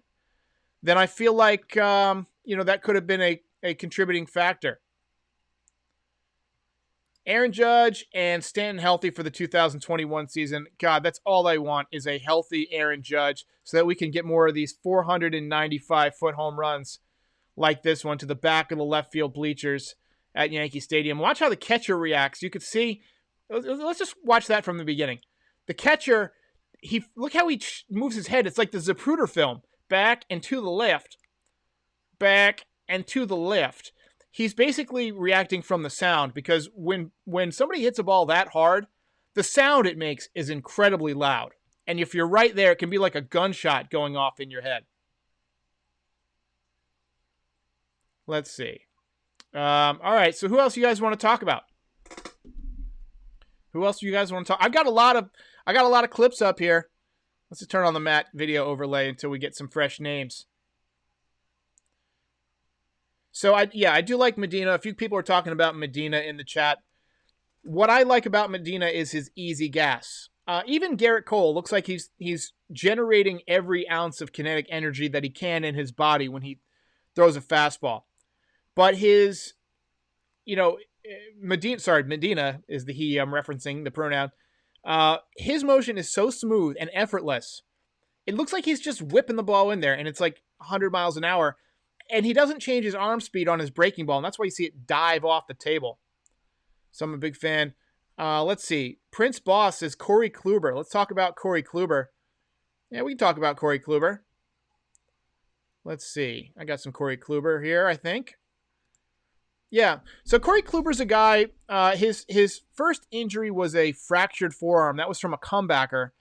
then I feel like, that could have been a contributing factor. Aaron Judge and Stanton healthy for the 2021 season. God, that's all I want is a healthy Aaron Judge so that we can get more of these 495-foot home runs like this one to the back of the left field bleachers at Yankee Stadium. Watch how the catcher reacts. You could see, let's just watch that from the beginning. The catcher, look how he moves his head. It's like the Zapruder film. Back and to the left. Back and to the left. He's basically reacting from the sound because when somebody hits a ball that hard, the sound it makes is incredibly loud. And if you're right there, it can be like a gunshot going off in your head. Let's see. All right, so who else you guys want to talk about? Who else do you guys want to talk? I got a lot of clips up here. Let's just turn on the Matt video overlay until we get some fresh names. So I do like Medina. A few people are talking about Medina in the chat. What I like about Medina is his easy gas. Even Garrett Cole looks like he's generating every ounce of kinetic energy that he can in his body when he throws a fastball. But his, Medina is the he I'm referencing, the pronoun. His motion is so smooth and effortless. It looks like he's just whipping the ball in there, and it's like 100 miles an hour. And he doesn't change his arm speed on his breaking ball, and that's why you see it dive off the table. So I'm a big fan. Let's see. Prince Boss says Corey Kluber. Let's talk about Corey Kluber. Yeah, we can talk about Corey Kluber. Let's see. I got some Corey Kluber here, I think. Yeah. So Corey Kluber's a guy, his first injury was a fractured forearm. That was from a comebacker.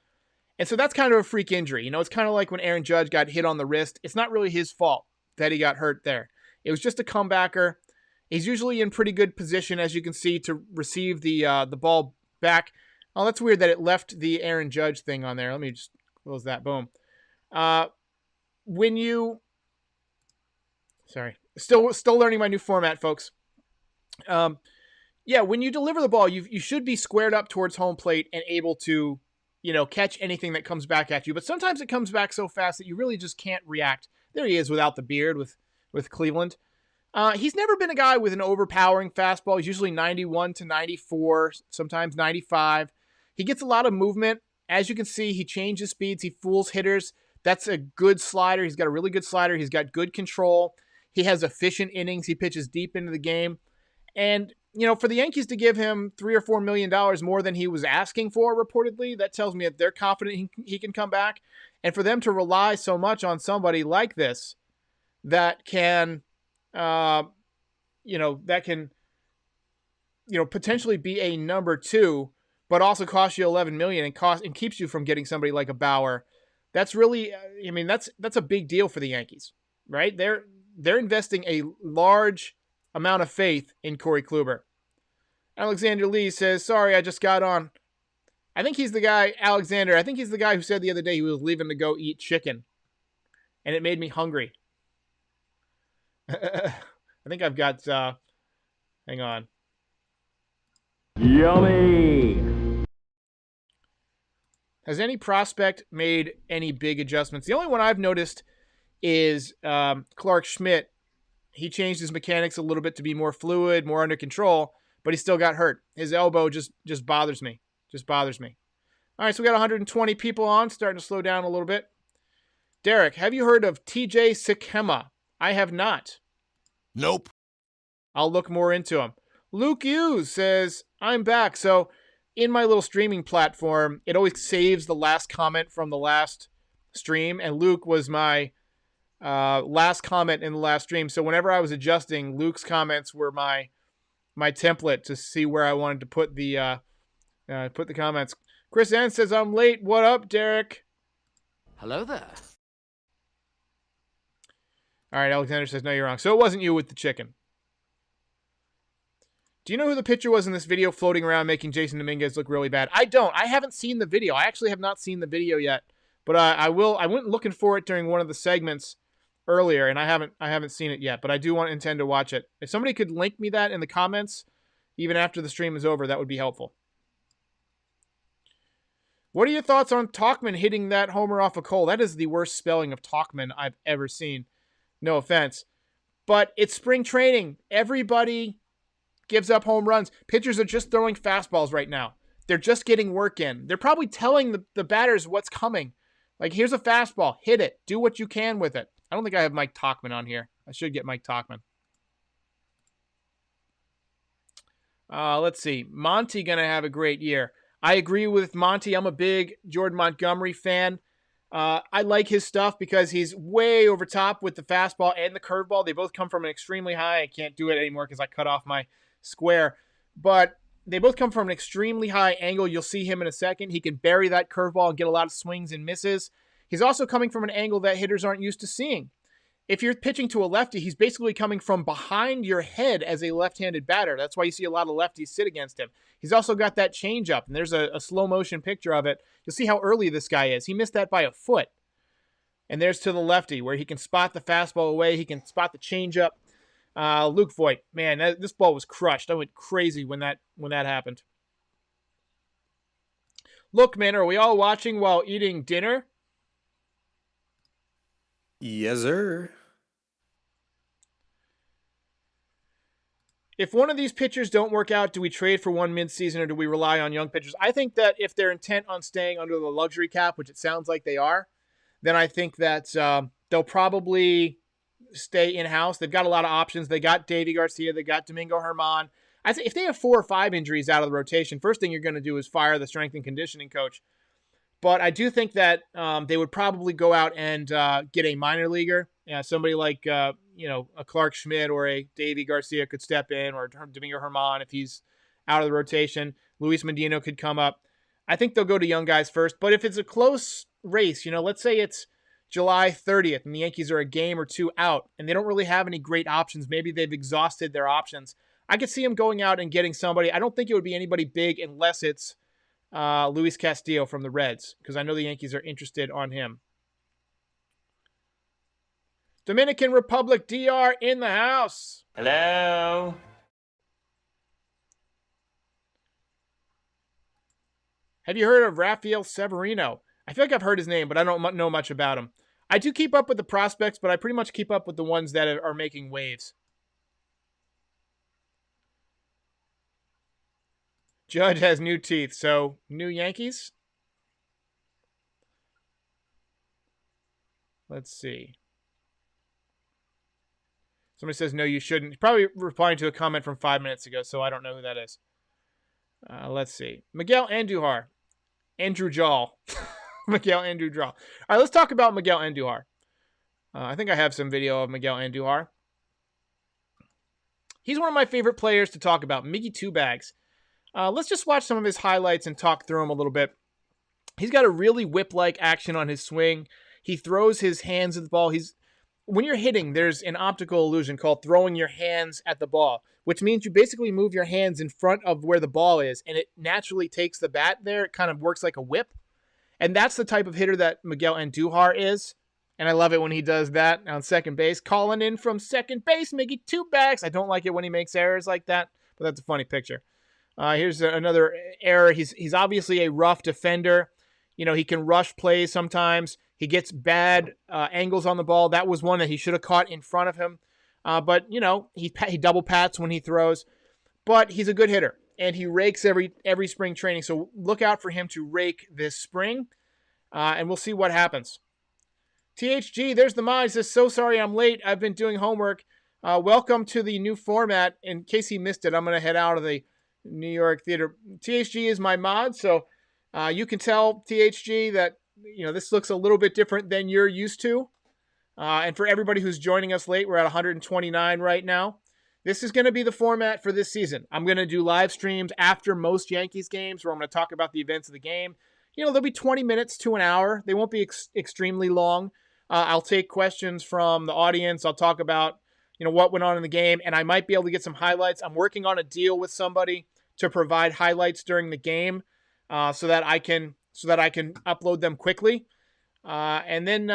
And so that's kind of a freak injury. It's kind of like when Aaron Judge got hit on the wrist. It's not really his fault that he got hurt there. It was just a comebacker. He's usually in pretty good position, as you can see, to receive the ball back. Oh, that's weird that it left the Aaron Judge thing on there. Let me just close that. Boom. Still learning my new format, folks. When you deliver the ball, you should be squared up towards home plate and able to, catch anything that comes back at you. But sometimes it comes back so fast that you really just can't react. There he is without the beard with Cleveland. He's never been a guy with an overpowering fastball. He's usually 91 to 94, sometimes 95. He gets a lot of movement. As you can see, he changes speeds. He fools hitters. That's a good slider. He's got a really good slider. He's got good control. He has efficient innings. He pitches deep into the game. And, for the Yankees to give him $3 or $4 million more than he was asking for, reportedly, that tells me that they're confident he can come back. And for them to rely so much on somebody like this that can, potentially be a number 2, but also cost you $11 million and keeps you from getting somebody like a Bauer. That's really, that's a big deal for the Yankees, right? They're investing a large amount of faith in Corey Kluber. Alexander Lee says, sorry, I just got on. I think he's the guy, Alexander, I think he's the guy who said the other day he was leaving to go eat chicken. And it made me hungry. I think I've got, hang on. Yummy! Has any prospect made any big adjustments? The only one I've noticed is Clark Schmidt. He changed his mechanics a little bit to be more fluid, more under control, but he still got hurt. His elbow just bothers me. Just bothers me. All right, so we got 120 people on, starting to slow down a little bit. Derek, have you heard of TJ Sikema? I have not. Nope. I'll look more into him. Luke Hughes says, I'm back. So in my little streaming platform, it always saves the last comment from the last stream, and Luke was my last comment in the last stream. So whenever I was adjusting, Luke's comments were my template to see where I wanted to put the comments. Chris N says, I'm late. What up, Derek? Hello there. All right, Alexander says, no, you're wrong. So it wasn't you with the chicken. Do you know who the pitcher was in this video floating around making Jason Dominguez look really bad? I don't. I haven't seen the video. I actually have not seen the video yet. But I will. I went looking for it during one of the segments earlier, and I haven't seen it yet. But I do intend to watch it. If somebody could link me that in the comments, even after the stream is over, that would be helpful. What are your thoughts on Tauchman hitting that homer off of Cole? That is the worst spelling of Tauchman I've ever seen. No offense. But it's spring training. Everybody gives up home runs. Pitchers are just throwing fastballs right now. They're just getting work in. They're probably telling the batters what's coming. Like, here's a fastball. Hit it. Do what you can with it. I don't think I have Mike Tauchman on here. I should get Mike Tauchman. Let's see. Monty going to have a great year. I agree with Monty. I'm a big Jordan Montgomery fan. I like his stuff because he's way over top with the fastball and the curveball. They both come from an extremely high. I can't do it anymore because I cut off my square. But they both come from an extremely high angle. You'll see him in a second. He can bury that curveball and get a lot of swings and misses. He's also coming from an angle that hitters aren't used to seeing. If you're pitching to a lefty, he's basically coming from behind your head as a left-handed batter. That's why you see a lot of lefties sit against him. He's also got that changeup, and there's a slow-motion picture of it. You'll see how early this guy is. He missed that by a foot. And there's to the lefty, where he can spot the fastball away. He can spot the changeup. Luke Voigt, man, this ball was crushed. I went crazy when that happened. Look, man, are we all watching while eating dinner? Yes, sir. If one of these pitchers don't work out, do we trade for one midseason or do we rely on young pitchers? I think that if they're intent on staying under the luxury cap, which it sounds like they are, then I think that they'll probably stay in-house. They've got a lot of options. They got Davy Garcia. They got Domingo Germán. I think if they have 4 or 5 injuries out of the rotation, first thing you're going to do is fire the strength and conditioning coach. But I do think that they would probably go out and get a minor leaguer. Somebody like, a Clark Schmidt or a Davy Garcia could step in, or Domingo Germán if he's out of the rotation. Luis Medina could come up. I think they'll go to young guys first. But if it's a close race, let's say it's July 30th and the Yankees are a game or 2 out and they don't really have any great options. Maybe they've exhausted their options. I could see them going out and getting somebody. I don't think it would be anybody big unless it's Luis Castillo from the Reds, because I know the Yankees are interested on him. Dominican Republic, DR in the house. Hello. Have you heard of Rafael Severino? I feel like I've heard his name, but I don't know much about him. I do keep up with the prospects, but I pretty much keep up with the ones that are making waves. Judge has new teeth, so new Yankees? Let's see. Somebody says, no, you shouldn't. Probably replying to a comment from 5 minutes ago, so I don't know who that is. Let's see. Miguel Andujar. Andrew Jaw. Miguel Andujar. All right, let's talk about Miguel Andujar. I think I have some video of Miguel Andujar. He's one of my favorite players to talk about, Miggy Two Bags. Let's just watch some of his highlights and talk through him a little bit. He's got a really whip-like action on his swing. He throws his hands at the ball. When you're hitting, there's an optical illusion called throwing your hands at the ball, which means you basically move your hands in front of where the ball is, and it naturally takes the bat there. It kind of works like a whip. And that's the type of hitter that Miguel Andujar is. And I love it when he does that on second base. Calling in from second base, Miggy Two Bags. I don't like it when he makes errors like that, but that's a funny picture. Here's another error. He's obviously a rough defender. You know, he can rush plays sometimes. He gets bad angles on the ball. That was one that he should have caught in front of him. But, you know, he double pats when he throws. But he's a good hitter, and he rakes every spring training. So look out for him to rake this spring, and we'll see what happens. THG, there's the mod. He says, so sorry I'm late. I've been doing homework. Welcome to the new format. In case he missed it, I'm going to head out of the New York Theater. THG is my mod, so you can tell THG that, you know, this looks a little bit different than you're used to. And for everybody who's joining us late, we're at 129 right now. This is going to be the format for this season. I'm going to do live streams after most Yankees games where I'm going to talk about the events of the game. You know, they'll be 20 minutes to an hour. They won't be extremely long. I'll take questions from the audience. I'll talk about, you know, what went on in the game, and I might be able to get some highlights. I'm working on a deal with somebody to provide highlights during the game, so that I can upload them quickly. And then,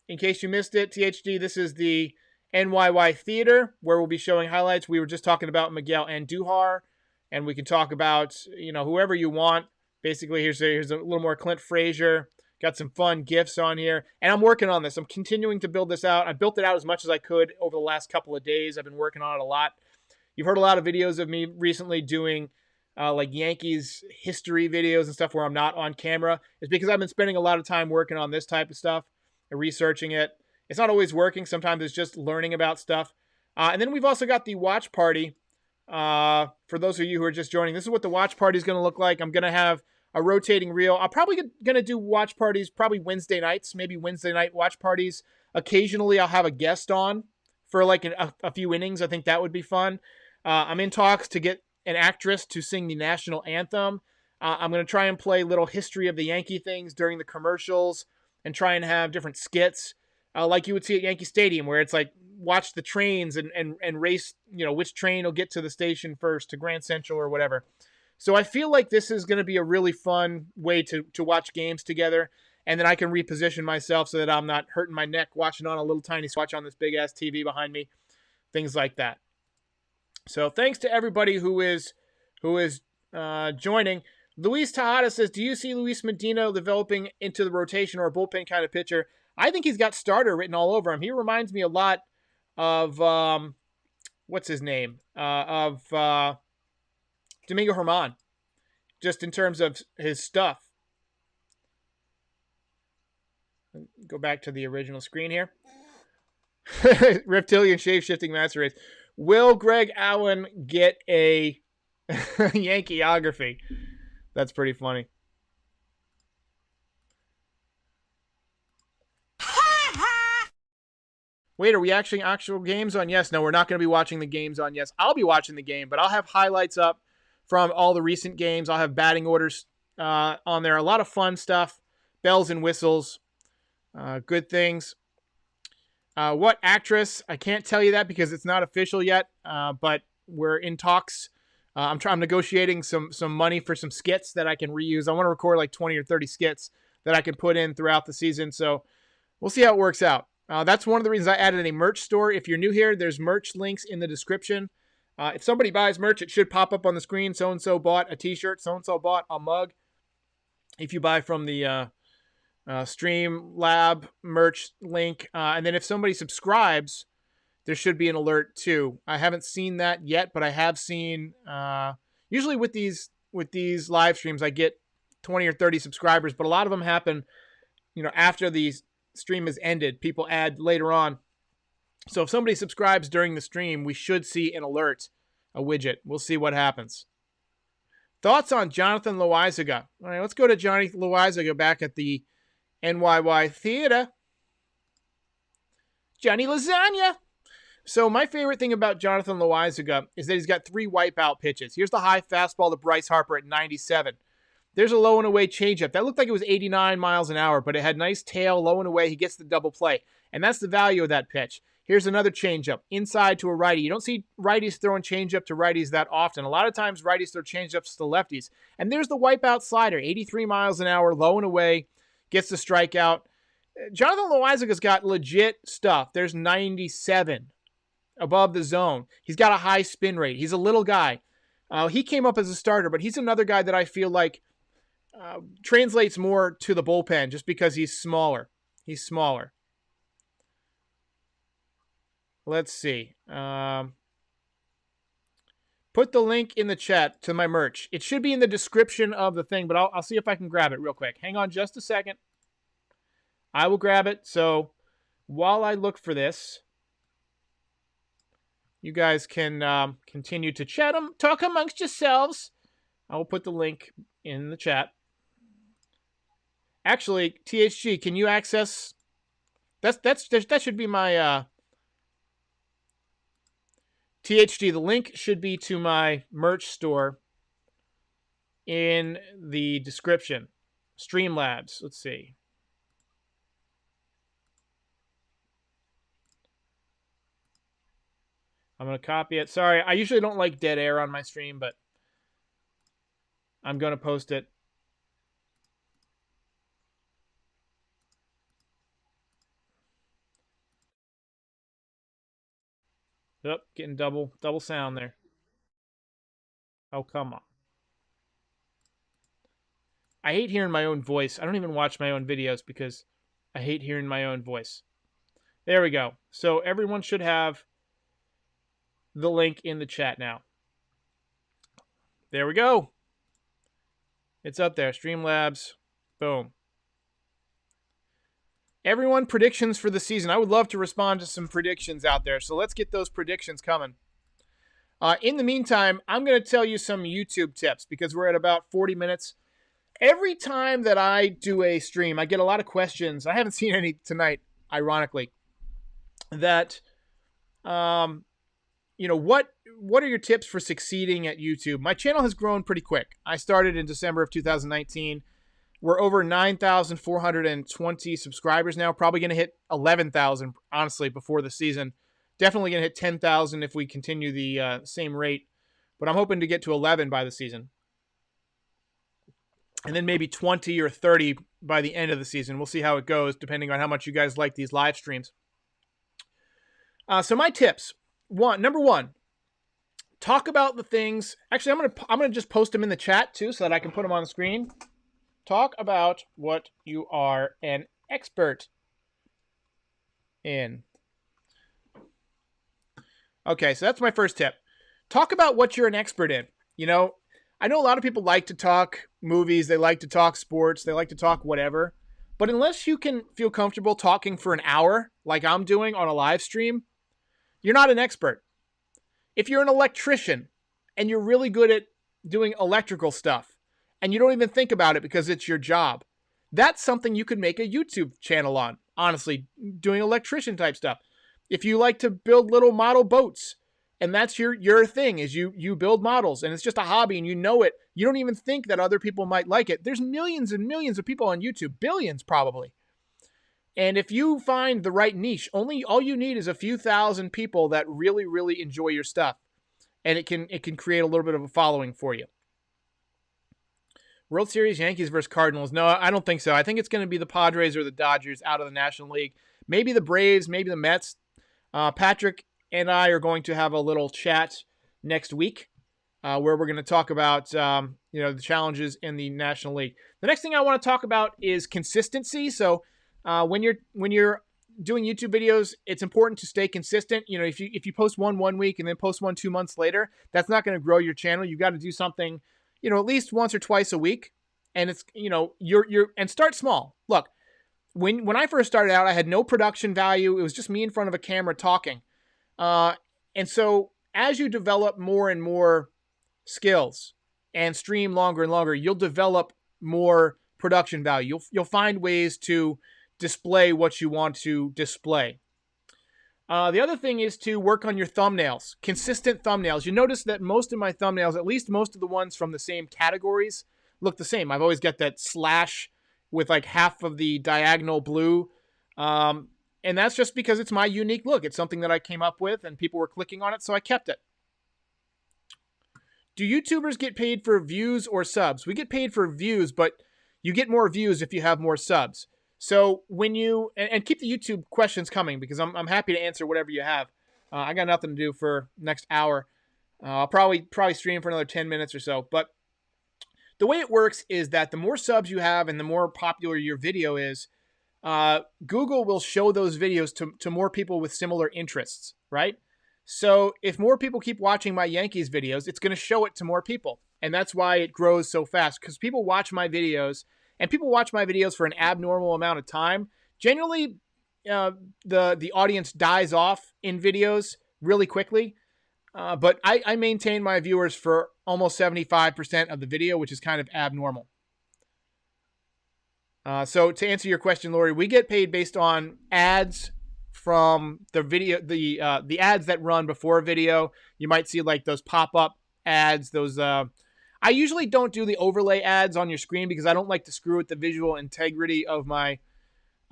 in case you missed it, THD, this is the NYY Theater where we'll be showing highlights. We were just talking about Miguel Andujar, and we can talk about, you know, whoever you want. Basically, here's a little more Clint Frazier. Got some fun GIFs on here. And I'm working on this. I'm continuing to build this out. I built it out as much as I could over the last couple of days. I've been working on it a lot. You've heard a lot of videos of me recently doing like Yankees history videos and stuff where I'm not on camera. It's because I've been spending a lot of time working on this type of stuff and researching it. It's not always working. Sometimes it's just learning about stuff. And then we've also got the watch party. For those of you who are just joining, this is what the watch party is going to look like. I'm going to have a rotating reel. I'm probably going to do watch parties probably Wednesday nights, maybe Wednesday night watch parties. Occasionally I'll have a guest on for like a few innings. I think that would be fun. I'm in talks to get an actress to sing the national anthem. I'm going to try and play little history of the Yankee things during the commercials and try and have different skits like you would see at Yankee Stadium, where it's like watch the trains and race, you know, which train will get to the station first, to Grand Central or whatever. So I feel like this is going to be a really fun way to watch games together, and then I can reposition myself so that I'm not hurting my neck watching on a little tiny swatch on this big-ass TV behind me, things like that. So thanks to everybody who is joining. Luis Tejada says, do you see Luis Medina developing into the rotation or a bullpen kind of pitcher? I think he's got starter written all over him. He reminds me a lot of, what's his name? Domingo Germán, just in terms of his stuff. Go back to the original screen here. Reptilian shape-shifting master race. Will Greg Allen get a Yankeeography? That's pretty funny. Wait, are we actual games on Yes? No, we're not going to be watching the games on Yes. I'll be watching the game, but I'll have highlights up from all the recent games. I'll have batting orders on there. A lot of fun stuff. Bells and whistles. Good things. What actress? I can't tell you that because it's not official yet, but we're in talks. I'm negotiating some money for some skits that I can reuse. I want to record like 20 or 30 skits that I can put in throughout the season, so we'll see how it works out. That's one of the reasons I added a merch store. If you're new here, there's merch links in the description. If somebody buys merch, it should pop up on the screen. So-and-so bought a t-shirt. So-and-so bought a mug. if you buy from the Stream Lab merch link. And then if somebody subscribes, there should be an alert too. I haven't seen that yet, but I have seen usually with these live streams, I get 20 or 30 subscribers, but a lot of them happen, after the stream is ended. People add later on. So if somebody subscribes during the stream, we should see an alert, a widget. We'll see what happens. Thoughts on Jonathan Loizaga? All right, let's go to Johnny Loizaga back at the NYY Theater. Johnny Lasagna. So my favorite thing about Jonathan Loizaga is that he's got 3 wipeout pitches. Here's the high fastball to Bryce Harper at 97. There's a low and away changeup. That looked like it was 89 miles an hour, but it had nice tail, low and away. He gets the double play. And that's the value of that pitch. Here's another changeup, inside to a righty. You don't see righties throwing changeup to righties that often. A lot of times righties throw changeups to lefties. And there's the wipeout slider, 83 miles an hour, low and away, gets the strikeout. Jonathan Loizaga's got legit stuff. There's 97 above the zone. He's got a high spin rate. He's a little guy. He came up as a starter, but he's another guy that I feel like translates more to the bullpen just because he's smaller. He's smaller. Let's see. Put the link in the chat to my merch. It should be in the description of the thing, but I'll see if I can grab it real quick. Hang on just a second. I will grab it. So while I look for this, you guys can continue to chat, talk amongst yourselves. I will put the link in the chat. Actually, THG, can you access? That should be my THG. The link should be to my merch store in the description. Streamlabs. Let's see. I'm going to copy it. Sorry, I usually don't like dead air on my stream, but I'm going to post it. Yep, getting double sound there. Oh, come on. I hate hearing my own voice. I don't even watch my own videos because I hate hearing my own voice. There we go. So everyone should have the link in the chat now. There we go. It's up there. Streamlabs. Boom. Everyone, predictions for the season. I would love to respond to some predictions out there. So let's get those predictions coming. In the meantime, I'm going to tell you some YouTube tips because we're at about 40 minutes. Every time that I do a stream, I get a lot of questions. I haven't seen any tonight, ironically. That, what are your tips for succeeding at YouTube? My channel has grown pretty quick. I started in December of 2019. We're over 9,420 subscribers now. Probably going to hit 11,000, honestly, before the season. Definitely going to hit 10,000 if we continue the same rate. But I'm hoping to get to 11 by the season. And then maybe 20 or 30 by the end of the season. We'll see how it goes, depending on how much you guys like these live streams. So my tips. Number one, talk about the things. Actually, I'm gonna just post them in the chat too, so that I can put them on the screen. Talk about what you are an expert in. Okay, so that's my first tip. Talk about what you're an expert in. I know a lot of people like to talk movies, they like to talk sports, they like to talk whatever. But unless you can feel comfortable talking for an hour, like I'm doing on a live stream, you're not an expert. If you're an electrician and you're really good at doing electrical stuff, and you don't even think about it because it's your job, that's something you could make a YouTube channel on, honestly, doing electrician type stuff. If you like to build little model boats, and that's your thing, is you build models, and it's just a hobby, and you know it, you don't even think that other people might like it. There's millions and millions of people on YouTube, billions probably. And if you find the right niche, all you need is a few thousand people that really, really enjoy your stuff, and it can create a little bit of a following for you. World Series, Yankees versus Cardinals. No, I don't think so. I think it's going to be the Padres or the Dodgers out of the National League. Maybe the Braves, maybe the Mets. Patrick and I are going to have a little chat next week where we're going to talk about the challenges in the National League. The next thing I want to talk about is consistency. So when you're doing YouTube videos, it's important to stay consistent. If you post one week and then post one 2 months later, that's not going to grow your channel. You got to do something, at least once or twice a week. And it's, and start small. Look, when I first started out, I had no production value. It was just me in front of a camera talking. And so as you develop more and more skills and stream longer and longer, you'll develop more production value. You'll find ways to display what you want to display. The other thing is to work on your thumbnails, consistent thumbnails. You notice that most of my thumbnails, at least most of the ones from the same categories, look the same. I've always got that slash with like half of the diagonal blue. And that's just because it's my unique look. It's something that I came up with and people were clicking on it, so I kept it. Do YouTubers get paid for views or subs? We get paid for views, but you get more views if you have more subs. So when you, and keep the YouTube questions coming because I'm happy to answer whatever you have. I got nothing to do for next hour. I'll probably stream for another 10 minutes or so. But the way it works is that the more subs you have and the more popular your video is, Google will show those videos to more people with similar interests, right? So if more people keep watching my Yankees videos, it's going to show it to more people. And that's why it grows so fast, because people watch my videos, and people watch my videos for an abnormal amount of time. Generally, the audience dies off in videos really quickly. But I maintain my viewers for almost 75% of the video, which is kind of abnormal. So to answer your question, Lori, we get paid based on ads from the video, the ads that run before a video. You might see like those pop-up ads, those I usually don't do the overlay ads on your screen because I don't like to screw with the visual integrity of my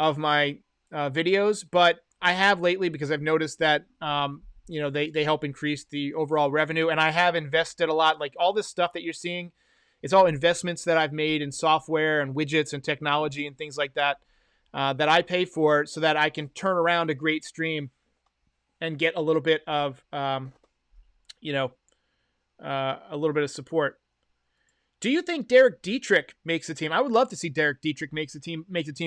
videos, but I have lately because I've noticed that they help increase the overall revenue, and I have invested a lot. Like all this stuff that you're seeing, it's all investments that I've made in software and widgets and technology and things like that that I pay for so that I can turn around a great stream and get a little bit of a little bit of support. Do you think Derek Dietrich makes the team? I would love to see Derek Dietrich make the team,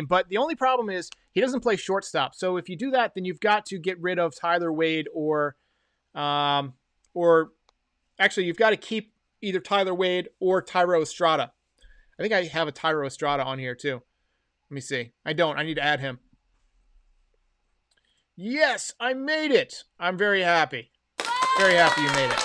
but the only problem is he doesn't play shortstop. So if you do that, then you've got to get rid of Tyler Wade or actually you've got to keep either Tyler Wade or Tyro Estrada. I think I have a Tyro Estrada on here too. Let me see. I don't. I need to add him. Yes, I made it. I'm very happy. Very happy you made it.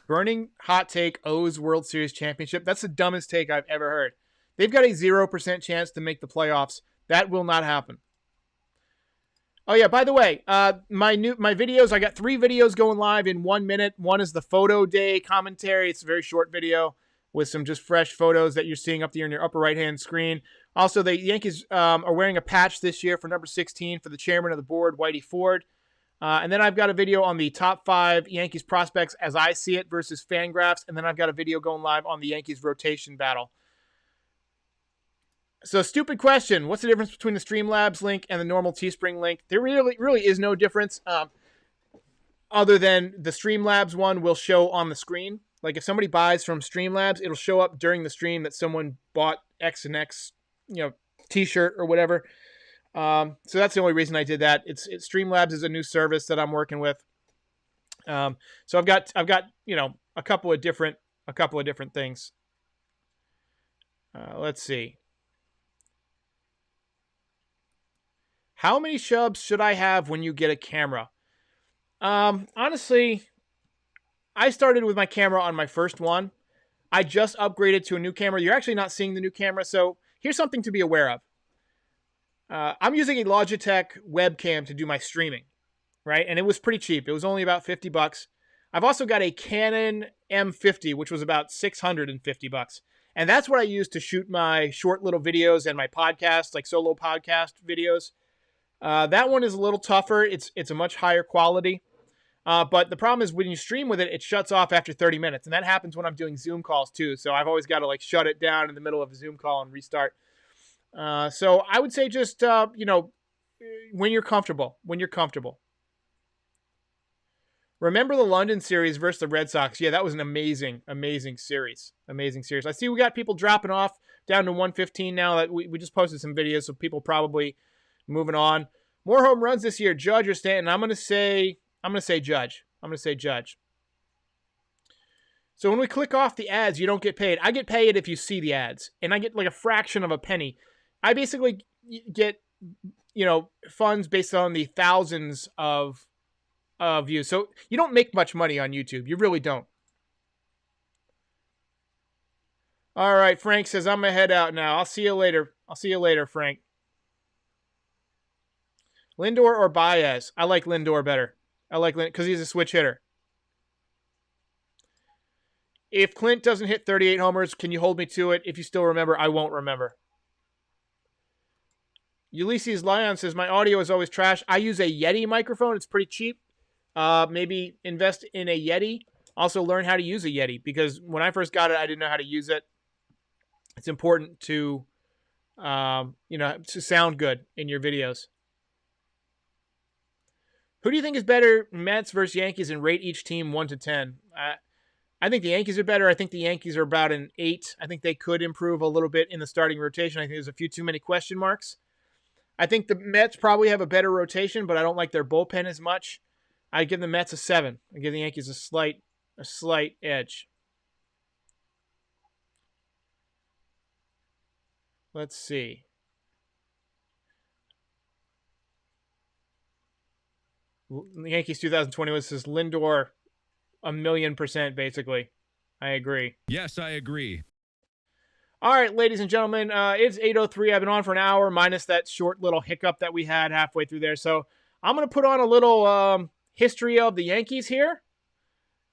Burning hot take, O's World Series championship. That's the dumbest take I've ever heard. They've got a 0% chance to make the playoffs. That will not happen. Oh yeah, by the way, my videos, I got 3 videos going live in 1 minute. One is the photo day commentary. It's a very short video with some just fresh photos that you're seeing up there in your upper right-hand screen. Also, the Yankees are wearing a patch this year for number 16 for the chairman of the board, Whitey Ford. And then I've got a video on the top 5 Yankees prospects as I see it versus Fangraphs. And then I've got a video going live on the Yankees rotation battle. So, stupid question. What's the difference between the Streamlabs link and the normal Teespring link? There really is no difference other than the Streamlabs one will show on the screen. Like if somebody buys from Streamlabs, it'll show up during the stream that someone bought X and X, t-shirt or whatever. So that's the only reason I did that. It's Streamlabs is a new service that I'm working with. So I've got a couple of different things. Let's see. How many subs should I have when you get a camera? Honestly, I started with my camera on my first one. I just upgraded to a new camera. You're actually not seeing the new camera, so here's something to be aware of. I'm using a Logitech webcam to do my streaming, right? And it was pretty cheap. It was only about $50. I've also got a Canon M50, which was about $650. And that's what I use to shoot my short little videos and my podcast, like solo podcast videos. That one is a little tougher. It's a much higher quality. But the problem is when you stream with it, it shuts off after 30 minutes. And that happens when I'm doing Zoom calls too. So I've always got to like shut it down in the middle of a Zoom call and restart. So I would say just, when you're comfortable. Remember the London series versus the Red Sox? Yeah, that was an amazing, amazing series. Amazing series. I see we got people dropping off down to 115 now. That we just posted some videos, so people probably moving on. More home runs this year, Judge or Stanton? I'm gonna say Judge. I'm gonna say Judge. So when we click off the ads, you don't get paid. I get paid if you see the ads, and I get like a fraction of a penny. I basically get, funds based on the thousands of views. So you don't make much money on YouTube. You really don't. All right, Frank says, I'm going to head out now. I'll see you later. Frank. Lindor or Baez? I like Lindor better. I like Lindor because he's a switch hitter. If Clint doesn't hit 38 homers, can you hold me to it? If you still remember, I won't remember. Ulysses Lyon says, my audio is always trash. I use a Yeti microphone. It's pretty cheap. Maybe invest in a Yeti. Also learn how to use a Yeti, because when I first got it, I didn't know how to use it. It's important to, to sound good in your videos. Who do you think is better, Mets versus Yankees, and rate each team 1 to 10? I think the Yankees are better. I think the Yankees are about an 8. I think they could improve a little bit in the starting rotation. I think there's a few too many question marks. I think the Mets probably have a better rotation, but I don't like their bullpen as much. I give the Mets a 7. I give the Yankees a slight edge. Let's see. The Yankees 2021 says Lindor 1,000,000% basically. I agree. Yes, I agree. All right, ladies and gentlemen, it's 8:03. I've been on for an hour minus that short little hiccup that we had halfway through there. So I'm going to put on a little history of the Yankees here.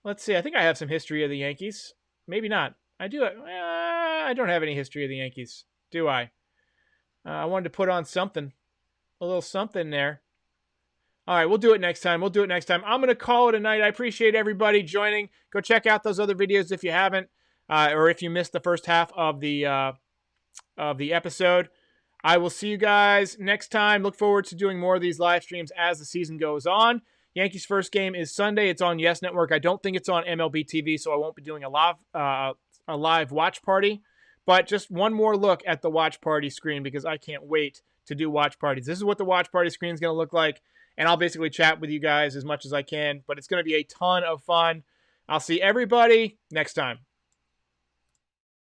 Let's see. I think I have some history of the Yankees. Maybe not. I do. I don't have any history of the Yankees, do I? I wanted to put on something. A little something there. All right, we'll do it next time. I'm going to call it a night. I appreciate everybody joining. Go check out those other videos if you haven't, or if you missed the first half of the episode. I will see you guys next time. Look forward to doing more of these live streams as the season goes on. Yankees' first game is Sunday. It's on Yes Network. I don't think it's on MLB TV, so I won't be doing a live watch party. But just one more look at the watch party screen, because I can't wait to do watch parties. This is what the watch party screen is going to look like. And I'll basically chat with you guys as much as I can. But it's going to be a ton of fun. I'll see everybody next time.